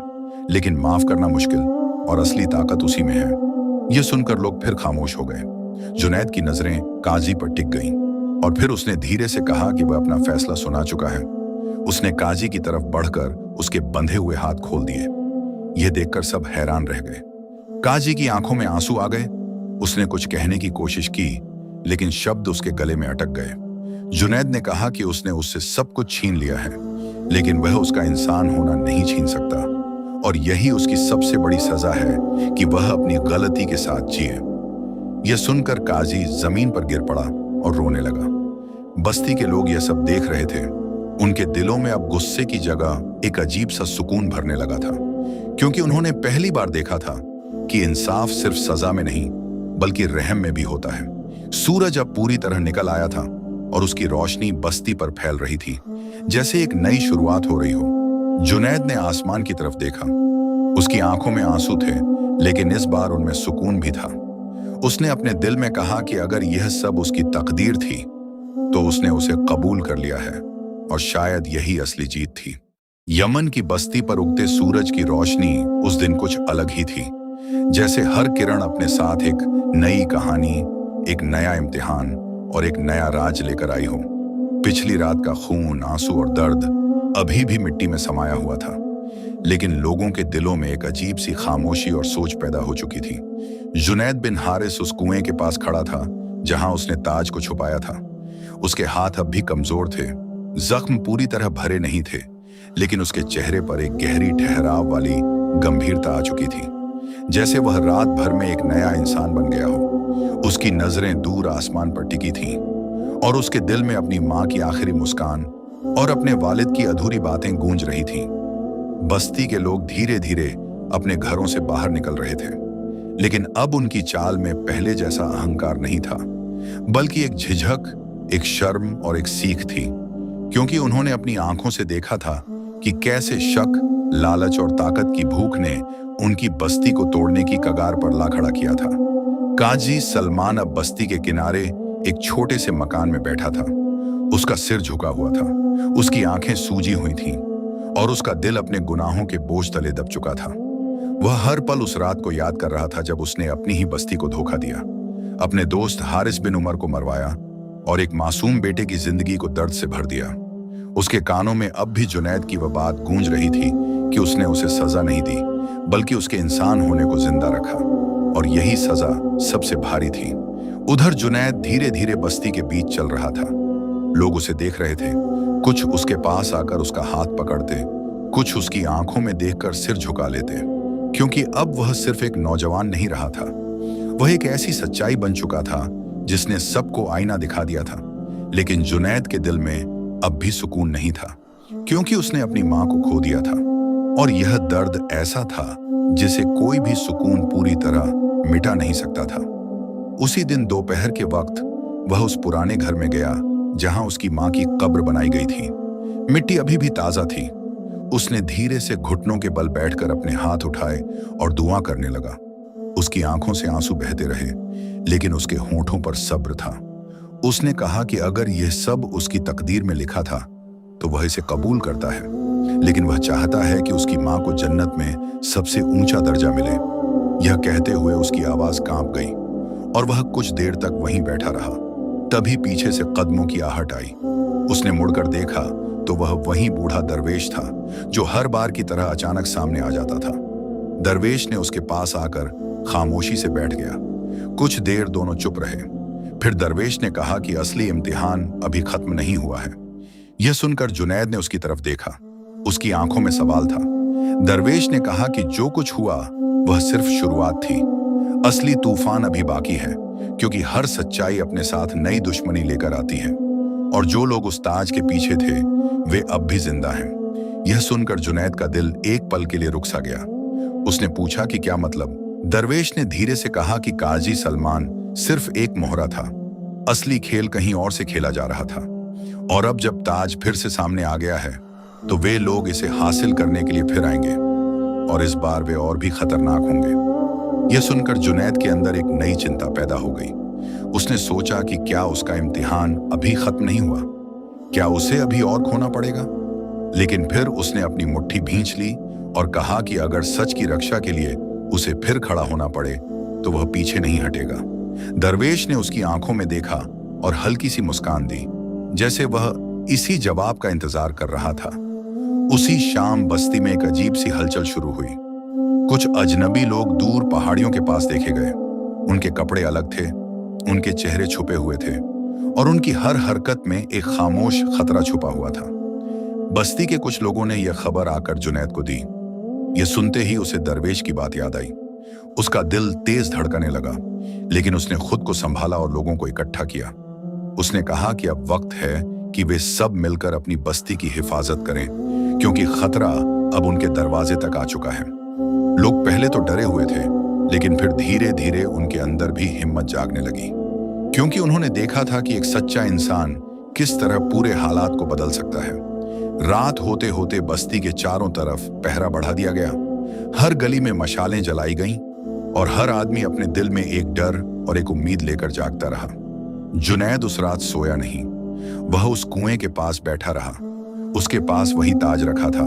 लेकिन माफ करना मुश्किल, और असली ताकत उसी में है। यह सुनकर लोग फिर खामोश हो गए। जुनैद की नजरें काजी पर टिक गईं और फिर उसने धीरे से कहा कि वह अपना फैसला सुना चुका है। उसने काजी की तरफ बढ़कर उसके बंधे हुए हाथ खोल दिए। यह देखकर सब हैरान रह गए। काजी की आंखों में आंसू आ गए। उसने कुछ कहने की कोशिश की, लेकिन शब्द उसके गले में अटक गए। जुनैद ने कहा कि उसने उससे सब कुछ छीन लिया है, लेकिन वह उसका इंसान होना नहीं छीन सकता, और यही उसकी सबसे बड़ी सजा है कि वह अपनी गलती के साथ जिए। यह सुनकर काजी जमीन पर गिर पड़ा और रोने लगा। बस्ती के लोग यह सब देख रहे थे। उनके दिलों में अब गुस्से की जगह एक अजीब सा सुकून भरने लगा था, क्योंकि उन्होंने पहली बार देखा था कि इंसाफ सिर्फ सजा में नहीं बल्कि रहम में भी होता है। सूरज अब पूरी तरह निकल आया था और उसकी रोशनी बस्ती पर फैल रही थी, जैसे एक नई शुरुआत हो रही हो। जुनैद ने आसमान की तरफ देखा। उसकी आंखों में आंसू थे, लेकिन इस बार उनमें सुकून भी था। उसने अपने दिल में कहा कि अगर यह सब उसकी तकदीर थी तो उसने उसे कबूल कर लिया है, और शायद यही असली जीत थी। यमन की बस्ती पर उगते सूरज की रोशनी उस दिन कुछ अलग ही थी, जैसे हर किरण अपने साथ एक नई कहानी, एक नया इम्तिहान और एक नया राज लेकर आई हो। पिछली रात का खून, आंसू और दर्द अभी भी मिट्टी में समाया हुआ था, लेकिन लोगों के दिलों में एक अजीब सी खामोशी और सोच पैदा हो चुकी थी। जुनैद बिन हारिस उस कुएं के पास खड़ा था जहां उसने ताज को छुपाया था। उसके हाथ अब भी कमजोर थे, जख्म पूरी तरह भरे नहीं थे, लेकिन उसके चेहरे पर एक गहरी ठहराव वाली गंभीरता आ चुकी थी, जैसे वह रात भर में एक नया इंसान बन गया हो। उसकी नजरें दूर आसमान पर टिकी थीं और उसके दिल में अपनी माँ की आखिरी मुस्कान और अपने वालिद की अधूरी बातें गूंज रही थीं। बस्ती के लोग धीरे धीरे अपने घरों से बाहर निकल रहे थे, लेकिन अब उनकी चाल में पहले जैसा अहंकार नहीं था, बल्कि एक झिझक, एक शर्म और एक सीख थी, क्योंकि उन्होंने अपनी आंखों से देखा था कि कैसे शक, लालच और ताकत की भूख ने उनकी बस्ती को तोड़ने की कगार पर ला खड़ा किया था। काजी सलमान अब बस्ती के किनारे एक छोटे से मकान में बैठा था। उसका सिर झुका हुआ था, उसकी आंखें सूजी हुई थीं और उसका दिल अपने गुनाहों के बोझ तले दब चुका था। वह हर पल उस रात को याद कर रहा था जब उसने अपनी ही बस्ती को धोखा दिया, अपने दोस्त हारिस बिन उमर को मरवाया और एक मासूम बेटे की जिंदगी को दर्द से भर दिया। उसके कानों में अब भी जुनैद की वह बात गूंज रही थी कि उसने उसे सजा नहीं दी, बल्कि उसके इंसान होने को जिंदा रखा, और यही सजा सबसे भारी थी। उधर जुनैद धीरे धीरे बस्ती के बीच चल रहा था। लोग उसे देख रहे थे, कुछ उसके पास आकर उसका हाथ पकड़ते, कुछ उसकी आंखों में देखकर सिर झुका लेते, क्योंकि अब वह सिर्फ एक नौजवान नहीं रहा था, वह एक ऐसी सच्चाई बन चुका था जिसने सबको आईना दिखा दिया था। लेकिन जुनैद के दिल में अब भी सुकून नहीं था, क्योंकि उसने अपनी मां को खो दिया था, और यह दर्द ऐसा था जिसे कोई भी सुकून पूरी तरह मिटा नहीं सकता था। उसी दिन दोपहर के वक्त वह उस पुराने घर में गया जहां उसकी मां की कब्र बनाई गई थी। मिट्टी अभी भी ताजा थी। उसने धीरे से घुटनों के बल बैठकर अपने हाथ उठाए और दुआ करने लगा। उसकी आंखों से आंसू बहते रहे, लेकिन उसके होंठों पर सब्र था। उसने कहा कि अगर यह सब उसकी तकदीर में लिखा था तो वह इसे कबूल करता है, लेकिन वह चाहता है कि उसकी मां को जन्नत में सबसे ऊंचा दर्जा मिले। यह कहते हुए उसकी आवाज कांप गई और वह कुछ देर तक वहीं बैठा रहा। तभी पीछे से कदमों की आहट आई। उसने मुड़कर देखा तो वह वही बूढ़ा दरवेश था जो हर बार की तरह अचानक सामने आ जाता था। दरवेश ने उसके पास आकर खामोशी से बैठ गया। कुछ देर दोनों चुप रहे। फिर दरवेश ने कहा कि असली इम्तिहान अभी खत्म नहीं हुआ है। यह सुनकर जुनैद ने उसकी तरफ देखा। उसकी आंखों में सवाल था। दरवेश ने कहा कि जो कुछ हुआ वह सिर्फ शुरुआत थी, असली तूफान अभी बाकी है, क्योंकि हर सच्चाई अपने साथ नई दुश्मनी लेकर आती है, और जो लोग उस ताज के पीछे थे वे अब भी जिंदा हैं। यह सुनकर जुनैद का दिल एक पल के लिए रुक सा गया। उसने पूछा कि क्या मतलब? दरवेश ने धीरे से कहा कि काजी सलमान सिर्फ एक मोहरा था, असली खेल कहीं और से खेला जा रहा था, और अब जब ताज फिर से सामने आ गया है तो वे लोग इसे हासिल करने के लिए फिर आएंगे, और इस बार वे और भी खतरनाक होंगे। यह सुनकर जुनैद के अंदर एक नई चिंता पैदा हो गई। उसने सोचा कि क्या उसका इम्तिहान अभी खत्म नहीं हुआ, क्या उसे अभी और खोना पड़ेगा? लेकिन फिर उसने अपनी मुट्ठी भींच ली और कहा कि अगर सच की रक्षा के लिए उसे फिर खड़ा होना पड़े तो वह पीछे नहीं हटेगा। दरवेश ने उसकी आंखों में देखा और हल्की सी मुस्कान दी, जैसे वह इसी जवाब का इंतजार कर रहा था। उसी शाम बस्ती में एक अजीब सी हलचल शुरू हुई। कुछ अजनबी लोग दूर पहाड़ियों के पास देखे गए। उनके कपड़े अलग थे, उनके चेहरे छुपे हुए थे, और उनकी हर हरकत में एक खामोश खतरा छुपा हुआ था। बस्ती के कुछ लोगों ने यह खबर आकर जुनैद को दी। यह सुनते ही उसे दरवेश की बात याद आई। उसका दिल तेज धड़कने लगा, लेकिन उसने खुद को संभाला और लोगों को इकट्ठा किया। उसने कहा कि अब वक्त है कि वे सब मिलकर अपनी बस्ती की हिफाजत करें, क्योंकि खतरा अब उनके दरवाजे तक आ चुका है। लोग पहले तो डरे हुए थे, लेकिन फिर धीरे धीरे उनके अंदर भी हिम्मत जागने लगी, क्योंकि उन्होंने देखा था कि एक सच्चा इंसान किस तरह पूरे हालात को बदल सकता है। रात होते होते बस्ती के चारों तरफ पहरा बढ़ा दिया गया। हर गली में मशालें जलाई गईं और हर आदमी अपने दिल में एक डर और एक उम्मीद लेकर जागता रहा। जुनैद उस रात सोया नहीं। वह उस कुएं के पास बैठा रहा। उसके पास वही ताज रखा था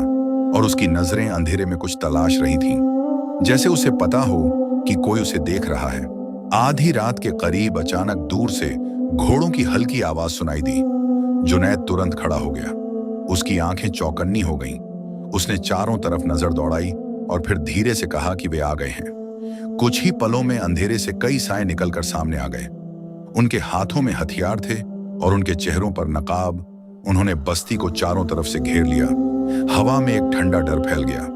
और उसकी नजरें अंधेरे में कुछ तलाश रही थीं, जैसे उसे पता हो कि कोई उसे देख रहा है। आधी रात के करीब अचानक दूर से घोड़ों की हल्की आवाज सुनाई दी। जुनैद तुरंत खड़ा हो गया। उसकी आंखें चौकन्नी हो गईं। उसने चारों तरफ नजर दौड़ाई और फिर धीरे से कहा कि वे आ गए हैं। कुछ ही पलों में अंधेरे से कई साए निकलकर सामने आ गए। उनके हाथों में हथियार थे और उनके चेहरों पर नकाब। उन्होंने बस्ती को चारों तरफ से घेर लिया। हवा में एक ठंडा डर फैल गया।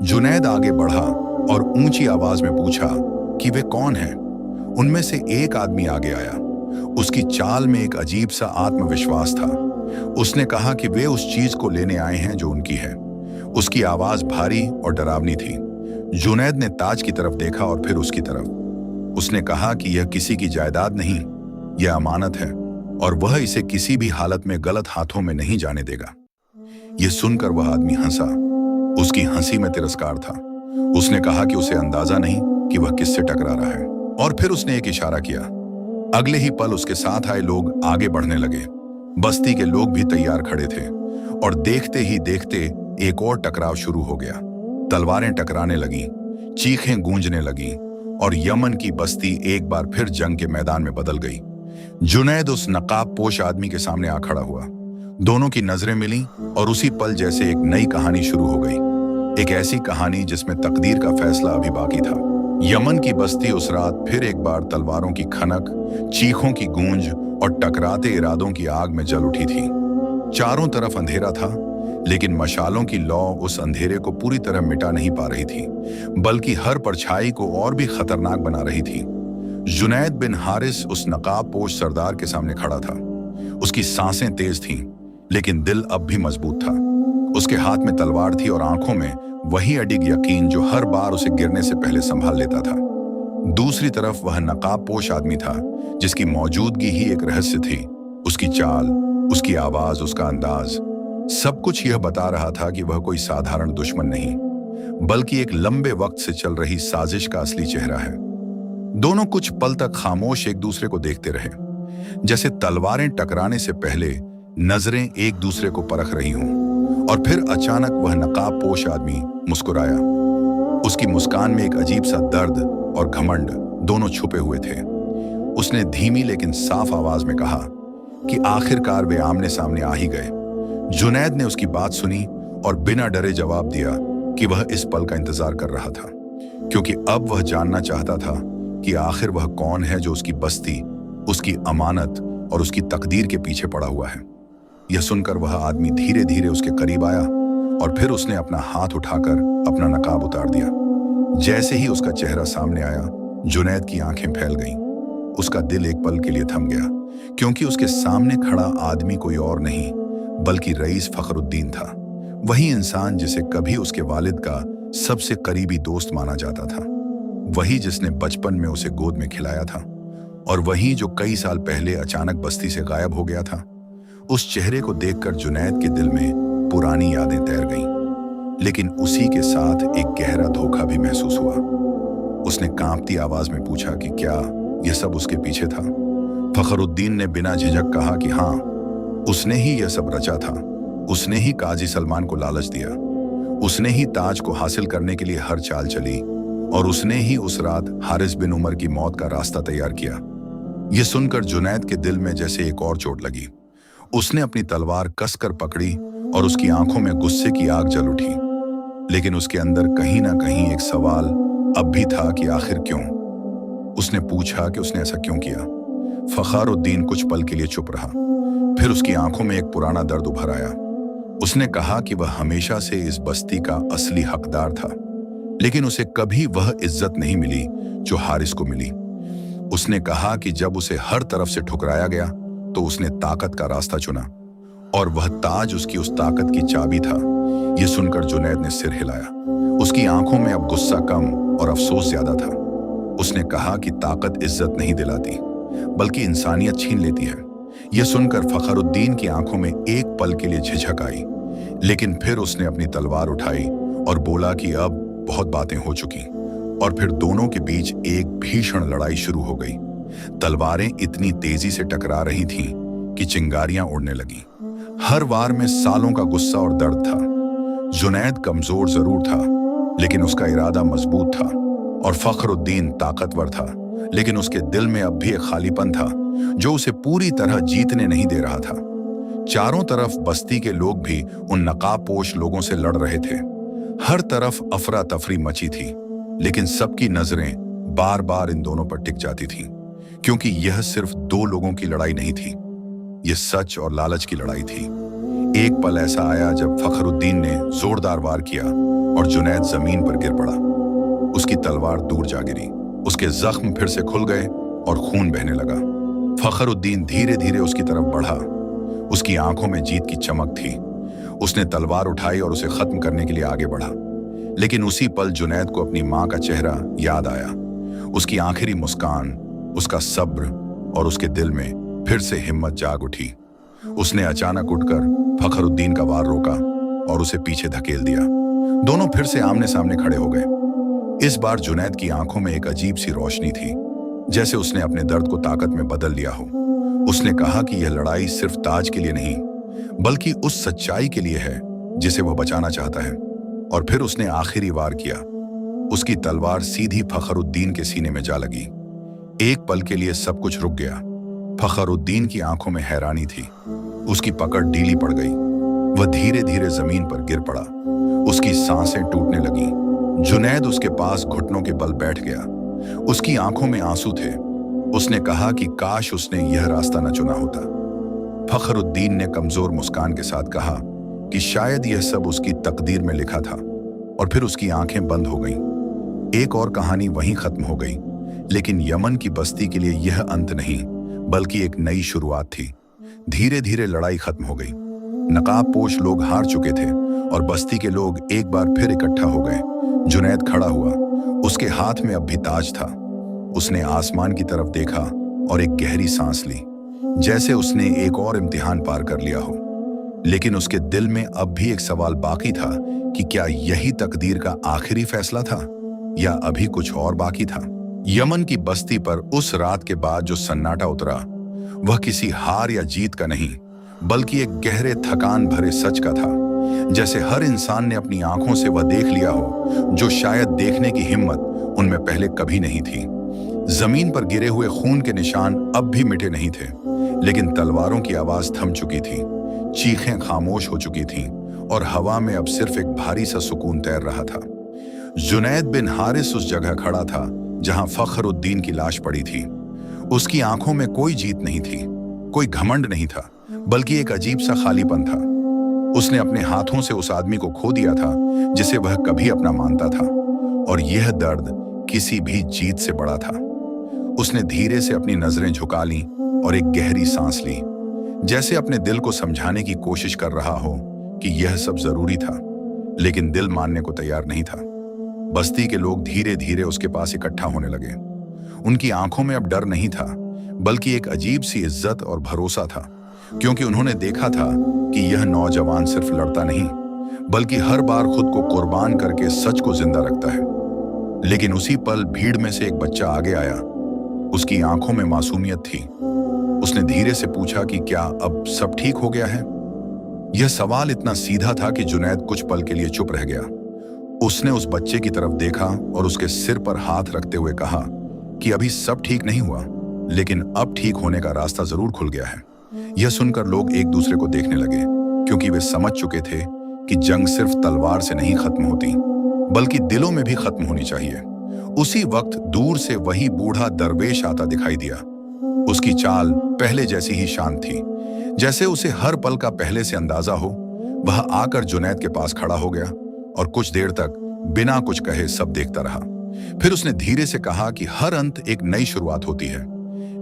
जुनैद आगे बढ़ा और ऊंची आवाज में पूछा कि वे कौन हैं। उनमें से एक आदमी आगे आया। उसकी चाल में एक अजीब सा आत्मविश्वास था। उसने कहा कि वे उस चीज को लेने आए हैं जो उनकी है। उसकी आवाज भारी और डरावनी थी। जुनैद ने ताज की तरफ देखा और फिर उसकी तरफ। उसने कहा कि यह किसी की जायदाद नहीं, यह अमानत है, और वह इसे किसी भी हालत में गलत हाथों में नहीं जाने देगा। यह सुनकर वह आदमी हंसा। उसकी हंसी में तिरस्कार था। उसने कहा कि उसे अंदाजा नहीं कि वह किससे टकरा रहा है, और फिर उसने एक इशारा किया। अगले ही पल उसके साथ आए लोग आगे बढ़ने लगे। बस्ती के लोग भी तैयार खड़े थे, और देखते ही देखते एक और टकराव शुरू हो गया। तलवारें टकराने लगीं, चीखें गूंजने लगीं, और यमन की बस्ती एक बार फिर जंग के मैदान में बदल गई। जुनैद उस नकाब पोश आदमी के सामने आ खड़ा हुआ। दोनों की नजरें मिलीं और उसी पल जैसे एक नई कहानी शुरू हो गई, एक ऐसी कहानी जिसमें तकदीर का फैसला अभी बाकी था। यमन की बस्ती उस रात फिर एक बार तलवारों की खनक, चीखों की गूंज और टकराते इरादों की आग में जल उठी थी। चारों तरफ अंधेरा था, लेकिन मशालों की लौ उस अंधेरे को पूरी तरह मिटा नहीं पा रही थी, बल्कि हर परछाई को और भी खतरनाक बना रही थी। जुनैद बिन हारिस उस नकाबपोश सरदार के सामने खड़ा था। उसकी सांसें तेज थीं, लेकिन दिल अब भी मजबूत था। उसके हाथ में तलवार थी और आंखों में वही अडिग यकीन जो हर बार उसे गिरने से पहले संभाल लेता था। दूसरी तरफ वह नकाबपोश आदमी था, जिसकी मौजूदगी ही एक रहस्य थी। उसकी चाल, उसकी आवाज, उसका अंदाज, सब कुछ यह बता रहा था कि वह कोई साधारण दुश्मन नहीं, बल्कि एक लंबे वक्त से चल रही साजिश का असली चेहरा है। दोनों कुछ पल तक खामोश एक दूसरे को देखते रहे, जैसे तलवारें टकराने से पहले नजरें एक दूसरे को परख रही हों। और फिर अचानक वह नकाबपोश आदमी मुस्कुराया। उसकी मुस्कान में एक अजीब सा दर्द और घमंड दोनों छुपे हुए थे। उसने धीमी लेकिन साफ आवाज में कहा कि आखिरकार वे आमने सामने आ ही गए। जुनैद ने उसकी बात सुनी और बिना डरे जवाब दिया कि वह इस पल का इंतजार कर रहा था, क्योंकि अब वह जानना चाहता था कि आखिर वह कौन है जो उसकी बस्ती, उसकी अमानत और उसकी तकदीर के पीछे पड़ा हुआ है। यह सुनकर वह आदमी धीरे धीरे उसके करीब आया और फिर उसने अपना हाथ उठाकर अपना नकाब उतार दिया। जैसे ही उसका चेहरा सामने आया, जुनैद की आंखें फैल गईं। उसका दिल एक पल के लिए थम गया, क्योंकि उसके सामने खड़ा आदमी कोई और नहीं बल्कि रईस फखरुद्दीन था। वही इंसान जिसे कभी उसके वालिद का सबसे करीबी दोस्त माना जाता था, वही जिसने बचपन में उसे गोद में खिलाया था, और वही जो कई साल पहले अचानक बस्ती से गायब हो गया था। उस चेहरे को देखकर जुनैद के दिल में पुरानी यादें तैर गईं, लेकिन उसी के साथ एक गहरा धोखा भी महसूस हुआ। उसने कांपती आवाज में पूछा कि क्या यह सब उसके पीछे था। फखरुद्दीन ने बिना झिझक कहा कि हाँ, उसने ही यह सब रचा था। उसने ही काजी सलमान को लालच दिया, उसने ही ताज को हासिल करने के लिए हर चाल चली, और उसने ही उस रात हारिस बिन उमर की मौत का रास्ता तैयार किया। यह सुनकर जुनैद के दिल में जैसे एक और चोट लगी। उसने अपनी तलवार कसकर पकड़ी और उसकी आंखों में गुस्से की आग जल उठी, लेकिन उसके अंदर कहीं ना कहीं एक सवाल अब भी था कि आखिर क्यों। उसने पूछा कि उसने ऐसा क्यों किया। फखरुद्दीन कुछ पल के लिए चुप रहा, फिर उसकी आंखों में एक पुराना दर्द उभर आया। उसने कहा कि वह हमेशा से इस बस्ती का असली हकदार था, लेकिन उसे कभी वह इज्जत नहीं मिली जो हारिस को मिली। उसने कहा कि जब उसे हर तरफ से ठुकराया गया तो उसने ताकत का रास्ता चुना, और वह ताज उसकी उस ताकत की चाबी था। यह सुनकर जुनैद ने सिर हिलाया। उसकी आंखों में अब गुस्सा कम और अफसोस ज्यादा था। उसने कहा कि ताकत इज्जत नहीं दिलाती, बल्कि इंसानियत छीन लेती है। यह सुनकर फखरुद्दीन की आंखों में एक पल के लिए झिझक आई, लेकिन फिर उसने अपनी तलवार उठाई और बोला कि अब बहुत बातें हो चुकी। और फिर दोनों के बीच एक भीषण लड़ाई शुरू हो गई। तलवारें इतनी तेजी से टकरा रही थीं कि चिंगारियां उड़ने लगीं। हर वार में सालों का गुस्सा और दर्द था। जुनैद कमजोर जरूर था, लेकिन उसका इरादा मजबूत था, और फखरुद्दीन ताकतवर था, लेकिन उसके दिल में अब भी एक खालीपन था जो उसे पूरी तरह जीतने नहीं दे रहा था। चारों तरफ बस्ती के लोग भी उन नकाबपोश लोगों से लड़ रहे थे। हर तरफ अफरा तफरी मची थी, लेकिन सबकी नजरें बार बार इन दोनों पर टिक जाती थीं, क्योंकि यह सिर्फ दो लोगों की लड़ाई नहीं थी, यह सच और लालच की लड़ाई थी। एक पल ऐसा आया जब फखरुद्दीन ने जोरदार वार किया और जुनैद जमीन पर गिर पड़ा। उसकी तलवार दूर जा गिरी, उसके जख्म फिर से खुल गए और खून बहने लगा। फखरुद्दीन धीरे धीरे उसकी तरफ बढ़ा। उसकी आंखों में जीत की चमक थी। उसने तलवार उठाई और उसे खत्म करने के लिए आगे बढ़ा, लेकिन उसी पल जुनैद को अपनी मां का चेहरा याद आया। उसकी आखिरी मुस्कान, उसका सब्र, और उसके दिल में फिर से हिम्मत जाग उठी। उसने अचानक उठकर फखरुद्दीन का वार रोका और उसे पीछे धकेल दिया। दोनों फिर से आमने सामने खड़े हो गए। इस बार जुनैद की आंखों में एक अजीब सी रोशनी थी, जैसे उसने अपने दर्द को ताकत में बदल लिया हो। उसने कहा कि यह लड़ाई सिर्फ ताज के लिए नहीं, बल्कि उस सच्चाई के लिए है जिसे वह बचाना चाहता है। और फिर उसने आखिरी वार किया। उसकी तलवार सीधी फखरुद्दीन के सीने में जा लगी। एक पल के लिए सब कुछ रुक गया। फखरुद्दीन की आंखों में हैरानी थी। उसकी पकड़ ढीली पड़ गई। वह धीरे धीरे जमीन पर गिर पड़ा। उसकी सांसें टूटने लगीं। जुनैद उसके पास घुटनों के बल बैठ गया। उसकी आंखों में आंसू थे। उसने कहा कि काश उसने यह रास्ता न चुना होता। फखरुद्दीन ने कमजोर मुस्कान के साथ कहा कि शायद यह सब उसकी तकदीर में लिखा था, और फिर उसकी आंखें बंद हो गईं। एक और कहानी वहीं खत्म हो गई, लेकिन यमन की बस्ती के लिए यह अंत नहीं, बल्कि एक नई शुरुआत थी। धीरे धीरे लड़ाई खत्म हो गई। नकाबपोश लोग हार चुके थे और बस्ती के लोग एक बार फिर इकट्ठा हो गए। जुनैद खड़ा हुआ। उसके हाथ में अब भी ताज था। उसने आसमान की तरफ देखा और एक गहरी सांस ली, जैसे उसने एक और इम्तिहान पार कर लिया हो। लेकिन उसके दिल में अब भी एक सवाल बाकी था कि क्या यही तकदीर का आखिरी फैसला था, या अभी कुछ और बाकी था। यमन की बस्ती पर उस रात के बाद जो सन्नाटा उतरा, वह किसी हार या जीत का नहीं, बल्कि एक गहरे थकान भरे सच का था। जैसे हर इंसान ने अपनी आंखों से वह देख लिया हो जो शायद देखने की हिम्मत उनमें पहले कभी नहीं थी। जमीन पर गिरे हुए खून के निशान अब भी मिटे नहीं थे, लेकिन तलवारों की आवाज थम चुकी थी, चीखें खामोश हो चुकी थीं, और हवा में अब सिर्फ एक भारी सा सुकून तैर रहा था। जुनैद बिन हारिस उस जगह खड़ा था जहां फखरुद्दीन की लाश पड़ी थी। उसकी आंखों में कोई जीत नहीं थी, कोई घमंड नहीं था, बल्कि एक अजीब सा खालीपन था। उसने अपने हाथों से उस आदमी को खो दिया था जिसे वह कभी अपना मानता था, और यह दर्द किसी भी जीत से बड़ा था। उसने धीरे से अपनी नजरें झुका लीं और एक गहरी सांस ली, जैसे अपने दिल को समझाने की कोशिश कर रहा हो कि यह सब जरूरी था, लेकिन दिल मानने को तैयार नहीं था। बस्ती के लोग धीरे धीरे उसके पास इकट्ठा होने लगे। उनकी आंखों में अब डर नहीं था, बल्कि एक अजीब सी इज्जत और भरोसा था, क्योंकि उन्होंने देखा था कि यह नौजवान सिर्फ लड़ता नहीं, बल्कि हर बार खुद को कुर्बान करके सच को जिंदा रखता है। लेकिन उसी पल भीड़ में से एक बच्चा आगे आया। उसकी आंखों में मासूमियत थी। उसने धीरे से पूछा कि क्या अब सब ठीक हो गया है। यह सवाल इतना सीधा था कि जुनैद कुछ पल के लिए चुप रह गया। उसने उस बच्चे की तरफ देखा और उसके सिर पर हाथ रखते हुए कहा कि अभी सब ठीक नहीं हुआ, लेकिन अब ठीक होने का रास्ता जरूर खुल गया है। यह सुनकर लोग एक दूसरे को देखने लगे, क्योंकि वे समझ चुके थे कि जंग सिर्फ तलवार से नहीं खत्म होती, बल्कि दिलों में भी खत्म होनी चाहिए। उसी वक्त दूर से वही बूढ़ा दरवेश आता दिखाई दिया। उसकी चाल पहले जैसी ही शांत थी, जैसे उसे हर पल का पहले से अंदाजा हो। वह आकर जुनैद के पास खड़ा हो गया और कुछ देर तक बिना कुछ कहे सब देखता रहा। फिर उसने धीरे से कहा कि हर अंत एक नई शुरुआत होती है,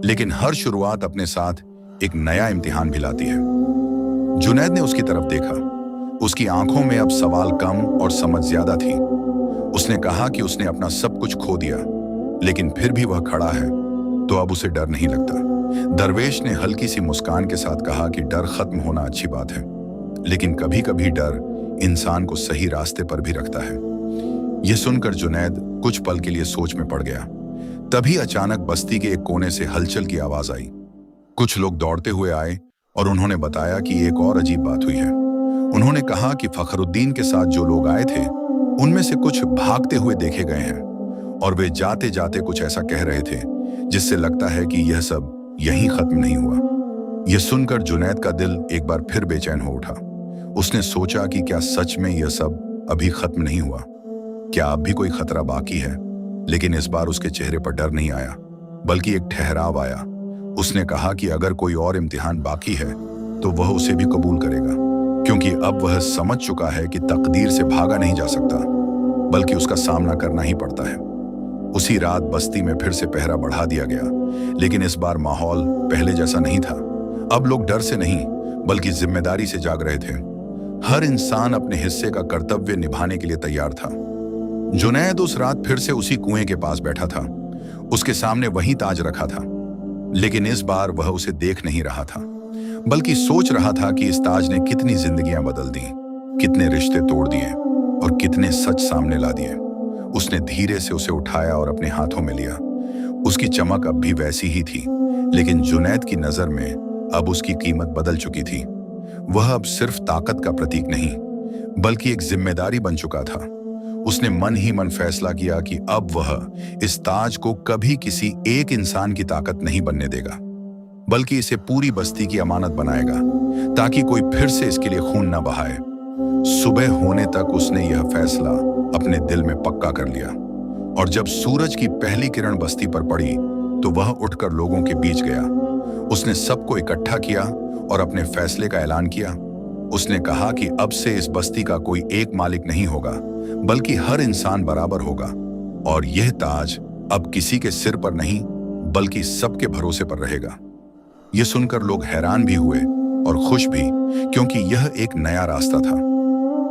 लेकिन हर शुरुआत अपने साथ एक नया इम्तिहान भी लाती है। जुनैद ने उसकी तरफ देखा। उसकी आंखों में अब सवाल कम और समझ ज्यादा थी। उसने कहा कि उसने अपना सब कुछ खो दिया, लेकिन फिर भी वह खड़ा है, तो अब उसे डर नहीं लगता। दरवेश ने हल्की सी मुस्कान के साथ कहा कि डर खत्म होना अच्छी बात है, लेकिन कभी कभी डर इंसान को सही रास्ते पर भी रखता है। यह सुनकर जुनैद कुछ पल के लिए सोच में पड़ गया। तभी अचानक बस्ती के एक कोने से हलचल की आवाज आई। कुछ लोग दौड़ते हुए आए और उन्होंने बताया कि एक और अजीब बात हुई है। उन्होंने कहा कि फखरुद्दीन के साथ जो लोग आए थे, उनमें से कुछ भागते हुए देखे गए हैं, और वे जाते जाते कुछ ऐसा कह रहे थे जिससे लगता है कि यह सब यहीं खत्म नहीं हुआ। यह सुनकर जुनैद का दिल एक बार फिर बेचैन हो उठा। उसने सोचा कि क्या सच में यह सब अभी खत्म नहीं हुआ? क्या अब भी कोई खतरा बाकी है? लेकिन इस बार उसके चेहरे पर डर नहीं आया, बल्कि एक ठहराव आया। उसने कहा कि अगर कोई और इम्तिहान बाकी है तो वह उसे भी कबूल करेगा, क्योंकि अब वह समझ चुका है कि तकदीर से भागा नहीं जा सकता, बल्कि उसका सामना करना ही पड़ता है। उसी रात बस्ती में फिर से पहरा बढ़ा दिया गया, लेकिन इस बार माहौल पहले जैसा नहीं था। अब लोग डर से नहीं, बल्कि जिम्मेदारी से जाग रहे थे। हर इंसान अपने हिस्से का कर्तव्य निभाने के लिए तैयार था। जुनैद उस रात फिर से उसी कुएं के पास बैठा था। उसके सामने वही ताज रखा था, लेकिन इस बार वह उसे देख नहीं रहा था, बल्कि सोच रहा था कि इस ताज ने कितनी जिंदगियां बदल दी, कितने रिश्ते तोड़ दिए और कितने सच सामने ला दिए। उसने धीरे से उसे उठाया और अपने हाथों में लिया। उसकी चमक अब भी वैसी ही थी, लेकिन जुनैद की नजर में अब उसकी कीमत बदल चुकी थी। वह अब सिर्फ ताकत का प्रतीक नहीं, बल्कि एक जिम्मेदारी बन चुका था। उसने मन ही मन फैसला किया कि अब वह इस ताज को कभी किसी एक इंसान की ताकत नहीं बनने देगा। बल्कि इसे पूरी बस्ती की अमानत बनाएगा, ताकि कोई फिर से इसके लिए खून न बहाए। सुबह होने तक उसने यह फैसला अपने दिल में पक्का कर लिया, और जब सूरज की पहली किरण बस्ती पर पड़ी तो वह उठकर लोगों के बीच गया। उसने सबको इकट्ठा किया और अपने फैसले का ऐलान किया। उसने कहा कि अब से इस बस्ती का कोई एक मालिक नहीं होगा, बल्कि हर इंसान बराबर होगा, और यह ताज अब किसी के सिर पर नहीं बल्कि सबके भरोसे पर रहेगा। यह सुनकर लोग हैरान भी हुए और खुश भी, क्योंकि यह एक नया रास्ता था,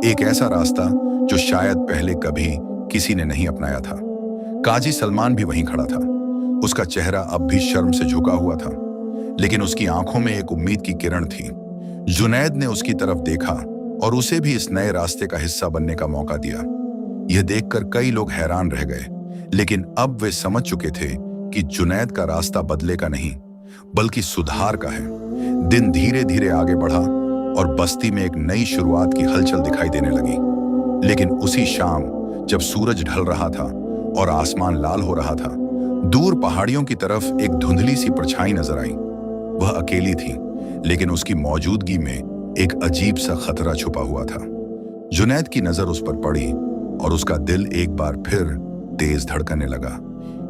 एक ऐसा रास्ता जो शायद पहले कभी किसी ने नहीं अपनाया था। काजी सलमान भी वहीं खड़ा था। उसका चेहरा अब भी शर्म से झुका हुआ था, लेकिन उसकी आंखों में एक उम्मीद की किरण थी। जुनैद ने उसकी तरफ देखा और उसे भी इस नए रास्ते का हिस्सा बनने का मौका दिया। यह देखकर कई लोग हैरान रह गए, लेकिन अब वे समझ चुके थे कि जुनैद का रास्ता बदले का नहीं, बल्कि सुधार का है। दिन धीरे धीरे आगे बढ़ा और बस्ती में एक नई शुरुआत की हलचल दिखाई देने लगी। लेकिन उसी शाम जब सूरज ढल रहा था और आसमान लाल हो रहा था, दूर पहाड़ियों की तरफ एक धुंधली सी परछाई नजर आई। वह अकेली थी, लेकिन उसकी मौजूदगी में एक अजीब सा खतरा छुपा हुआ था। जुनैद की नजर उस पर पड़ी और उसका दिल एक बार फिर तेज धड़कने लगा,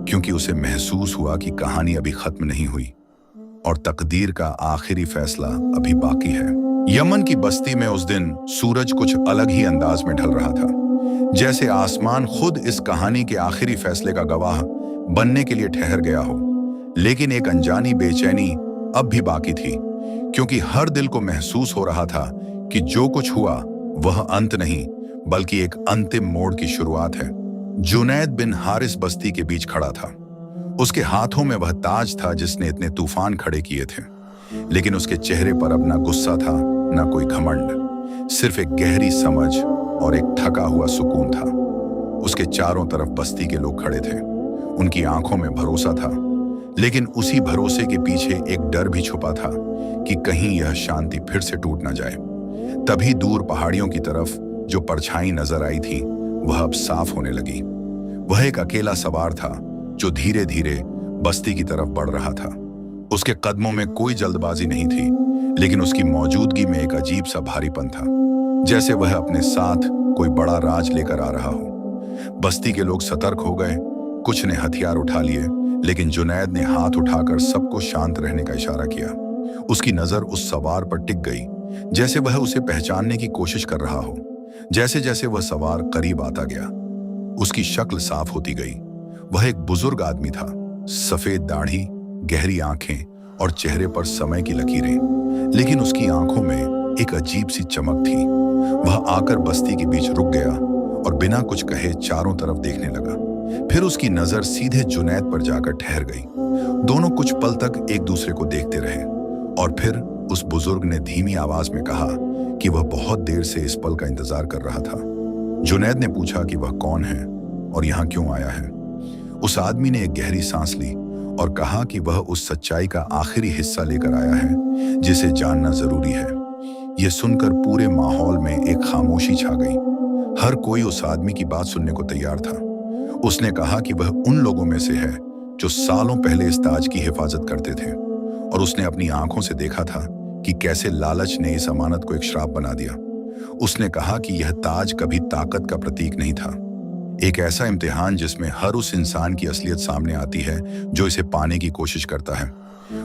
क्योंकि उसे महसूस हुआ कि कहानी अभी खत्म नहीं हुई और तकदीर का आखिरी फैसला अभी बाकी है। यमन की बस्ती में उस दिन सूरज कुछ अलग ही अंदाज में ढल रहा था, जैसे आसमान खुद इस कहानी के आखिरी फैसले का गवाह बनने के लिए ठहर गया हो। लेकिन एक अनजानी बेचैनी अब भी बाकी थी, क्योंकि हर दिल को महसूस हो रहा था कि जो कुछ हुआ वह अंत नहीं, बल्कि एक अंतिम मोड़ की शुरुआत है। जुनैद बिन हारिस बस्ती के बीच खड़ा था। उसके हाथों में वह ताज था जिसने इतने तूफान खड़े किए थे, लेकिन उसके चेहरे पर अब ना गुस्सा था, ना कोई घमंड, सिर्फ एक गहरी समझ और एक थका हुआ सुकून था। उसके चारों तरफ बस्ती के लोग खड़े थे। उनकी आंखों में भरोसा था, लेकिन उसी भरोसे के पीछे एक डर भी छुपा था कि कहीं यह शांति फिर से टूट न जाए। तभी दूर पहाड़ियों की तरफ जो परछाई नजर आई थी, वह अब साफ होने लगी। वह एक अकेला सवार था जो धीरे धीरे बस्ती की तरफ बढ़ रहा था। उसके कदमों में कोई जल्दबाजी नहीं थी, लेकिन उसकी मौजूदगी में एक अजीब सा भारीपन था, जैसे वह अपने साथ कोई बड़ा राज लेकर आ रहा हो। बस्ती के लोग सतर्क हो गए, कुछ ने हथियार उठा लिए, लेकिन जुनैद ने हाथ उठाकर सबको शांत रहने का इशारा किया। उसकी नजर उस सवार पर टिक गई, जैसे वह उसे पहचानने की कोशिश कर रहा हो। जैसे जैसे वह सवार करीब आता गया, उसकी शक्ल साफ होती गई। वह एक बुजुर्ग आदमी था, सफेद दाढ़ी, गहरी आंखें और चेहरे पर समय की लकीरें, लेकिन उसकी आंखों में एक अजीब सी चमक थी। वह आकर बस्ती के बीच रुक गया और बिना कुछ कहे चारों तरफ देखने लगा। फिर उसकी नजर सीधे जुनैद पर जाकर ठहर गई। दोनों कुछ पल तक एक दूसरे को देखते रहे, और फिर उस बुजुर्ग ने धीमी आवाज में कहा कि वह बहुत देर से इस पल का इंतजार कर रहा था। जुनैद ने पूछा कि वह कौन है और यहाँ क्यों आया है। उस आदमी ने एक गहरी सांस ली और कहा कि वह उस सच्चाई का आखिरी हिस्सा लेकर आया है जिसे जानना जरूरी है। यह सुनकर पूरे माहौल में एक खामोशी छा गई। हर कोई उस आदमी की बात सुनने को तैयार था। उसने कहा कि वह उन लोगों में से है जो सालों पहले इस ताज की हिफाजत करते थे, और उसने अपनी आंखों से देखा था कि कैसे लालच ने इस अमानत को एक श्राप बना दिया। उसने कहा कि यह ताज कभी ताकत का प्रतीक नहीं था, एक ऐसा इम्तिहान जिसमें हर उस इंसान की असलियत सामने आती है जो इसे पाने की कोशिश करता है।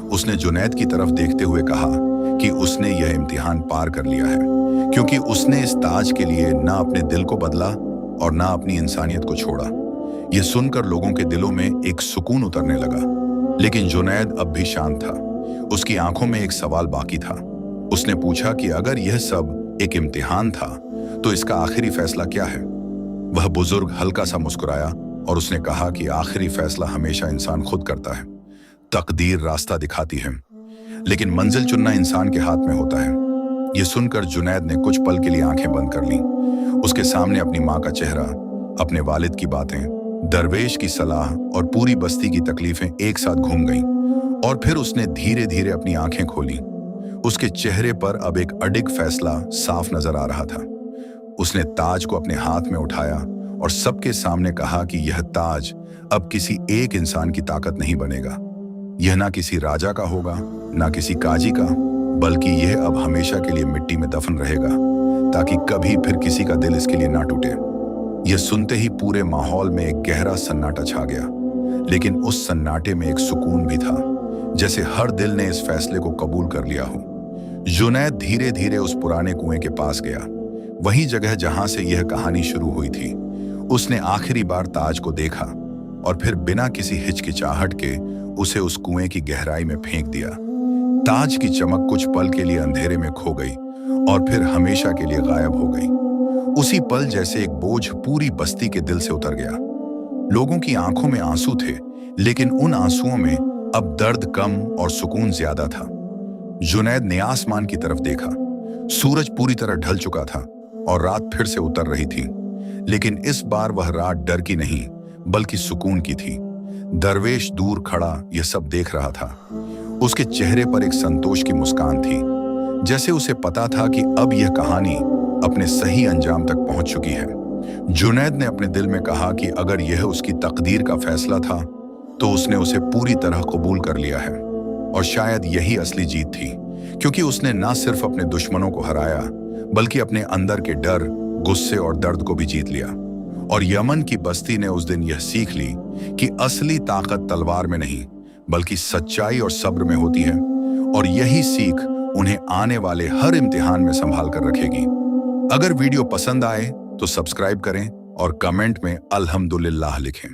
उसने जुनैद की तरफ देखते हुए कहा कि उसने यह इम्तिहान पार कर लिया है, क्योंकि उसने इस ताज के लिए ना अपने दिल को बदला और ना अपनी इंसानियत को छोड़ा। यह सुनकर लोगों के दिलों में एक सुकून उतरने लगा, लेकिन जुनैद अब भी शांत था। उसकी आंखों में एक सवाल बाकी था। उसने पूछा कि अगर यह सब एक इम्तिहान था तो इसका आखिरी फैसला क्या है। वह बुजुर्ग हल्का सा मुस्कुराया और उसने कहा कि आखिरी फैसला हमेशा इंसान खुद करता है। तकदीर रास्ता दिखाती है, लेकिन मंजिल चुनना इंसान के हाथ में होता है। यह सुनकर जुनैद ने कुछ पल के लिए आंखें बंद कर लीं। उसके सामने अपनी माँ का चेहरा, अपने वालिद की बातें, दरवेश की सलाह और पूरी बस्ती की तकलीफें एक साथ घूम गईं, और फिर उसने धीरे धीरे अपनी आंखें खोली। उसके चेहरे पर अब एक अडिग फैसला साफ नजर आ रहा था। उसने ताज को अपने हाथ में उठाया और सबके सामने कहा कि यह ताज अब किसी एक इंसान की ताकत नहीं बनेगा, यह ना किसी राजा का होगा, ना किसी काजी का, बल्कि यह अब हमेशा के लिए मिट्टी में दफन रहेगा, ताकि कभी फिर किसी का दिल इसके लिए ना टूटे। यह सुनते ही पूरे माहौल में एक गहरा सन्नाटा छा गया, लेकिन उस सन्नाटे में एक सुकून भी था, जैसे हर दिल ने इस फैसले को कबूल कर लिया हो। जुनैद धीरे धीरे उस पुराने कुएं के पास गया, वही जगह जहां से यह कहानी शुरू हुई थी। उसने आखिरी बार ताज को देखा और फिर बिना किसी हिचकिचाहट के उसे उस कुएं की गहराई में फेंक दिया। ताज की चमक कुछ पल के लिए अंधेरे में खो गई और फिर हमेशा के लिए गायब हो गई। उसी पल जैसे एक बोझ पूरी बस्ती के दिल से उतर गया। लोगों की आंखों में आंसू थे, लेकिन उन आंसुओं में अब दर्द कम और सुकून ज्यादा था। जुनैद ने आसमान की तरफ देखा। सूरज पूरी तरह ढल चुका था और रात फिर से उतर रही थी, लेकिन इस बार वह रात डर की नहीं बल्कि सुकून की थी। दरवेश दूर खड़ा यह सब देख रहा था। उसके चेहरे पर एक संतोष की मुस्कान थी, जैसे उसे पता था कि अब यह कहानी अपने सही अंजाम तक पहुंच चुकी है। जुनैद ने अपने दिल में कहा कि अगर यह उसकी तकदीर का फैसला था तो उसने उसे पूरी तरह कबूल कर लिया है। और शायद यही असली जीत थी, क्योंकि उसने न सिर्फ अपने दुश्मनों को हराया बल्कि अपने अंदर के डर, गुस्से और दर्द को भी जीत लिया। और यमन की बस्ती ने उस दिन यह सीख ली कि असली ताकत तलवार में नहीं बल्कि सच्चाई और सब्र में होती है, और यही सीख उन्हें आने वाले हर इम्तिहान में संभाल कर रखेगी। अगर वीडियो पसंद आए तो सब्सक्राइब करें और कमेंट में अल्हम्दुलिल्लाह लिखें।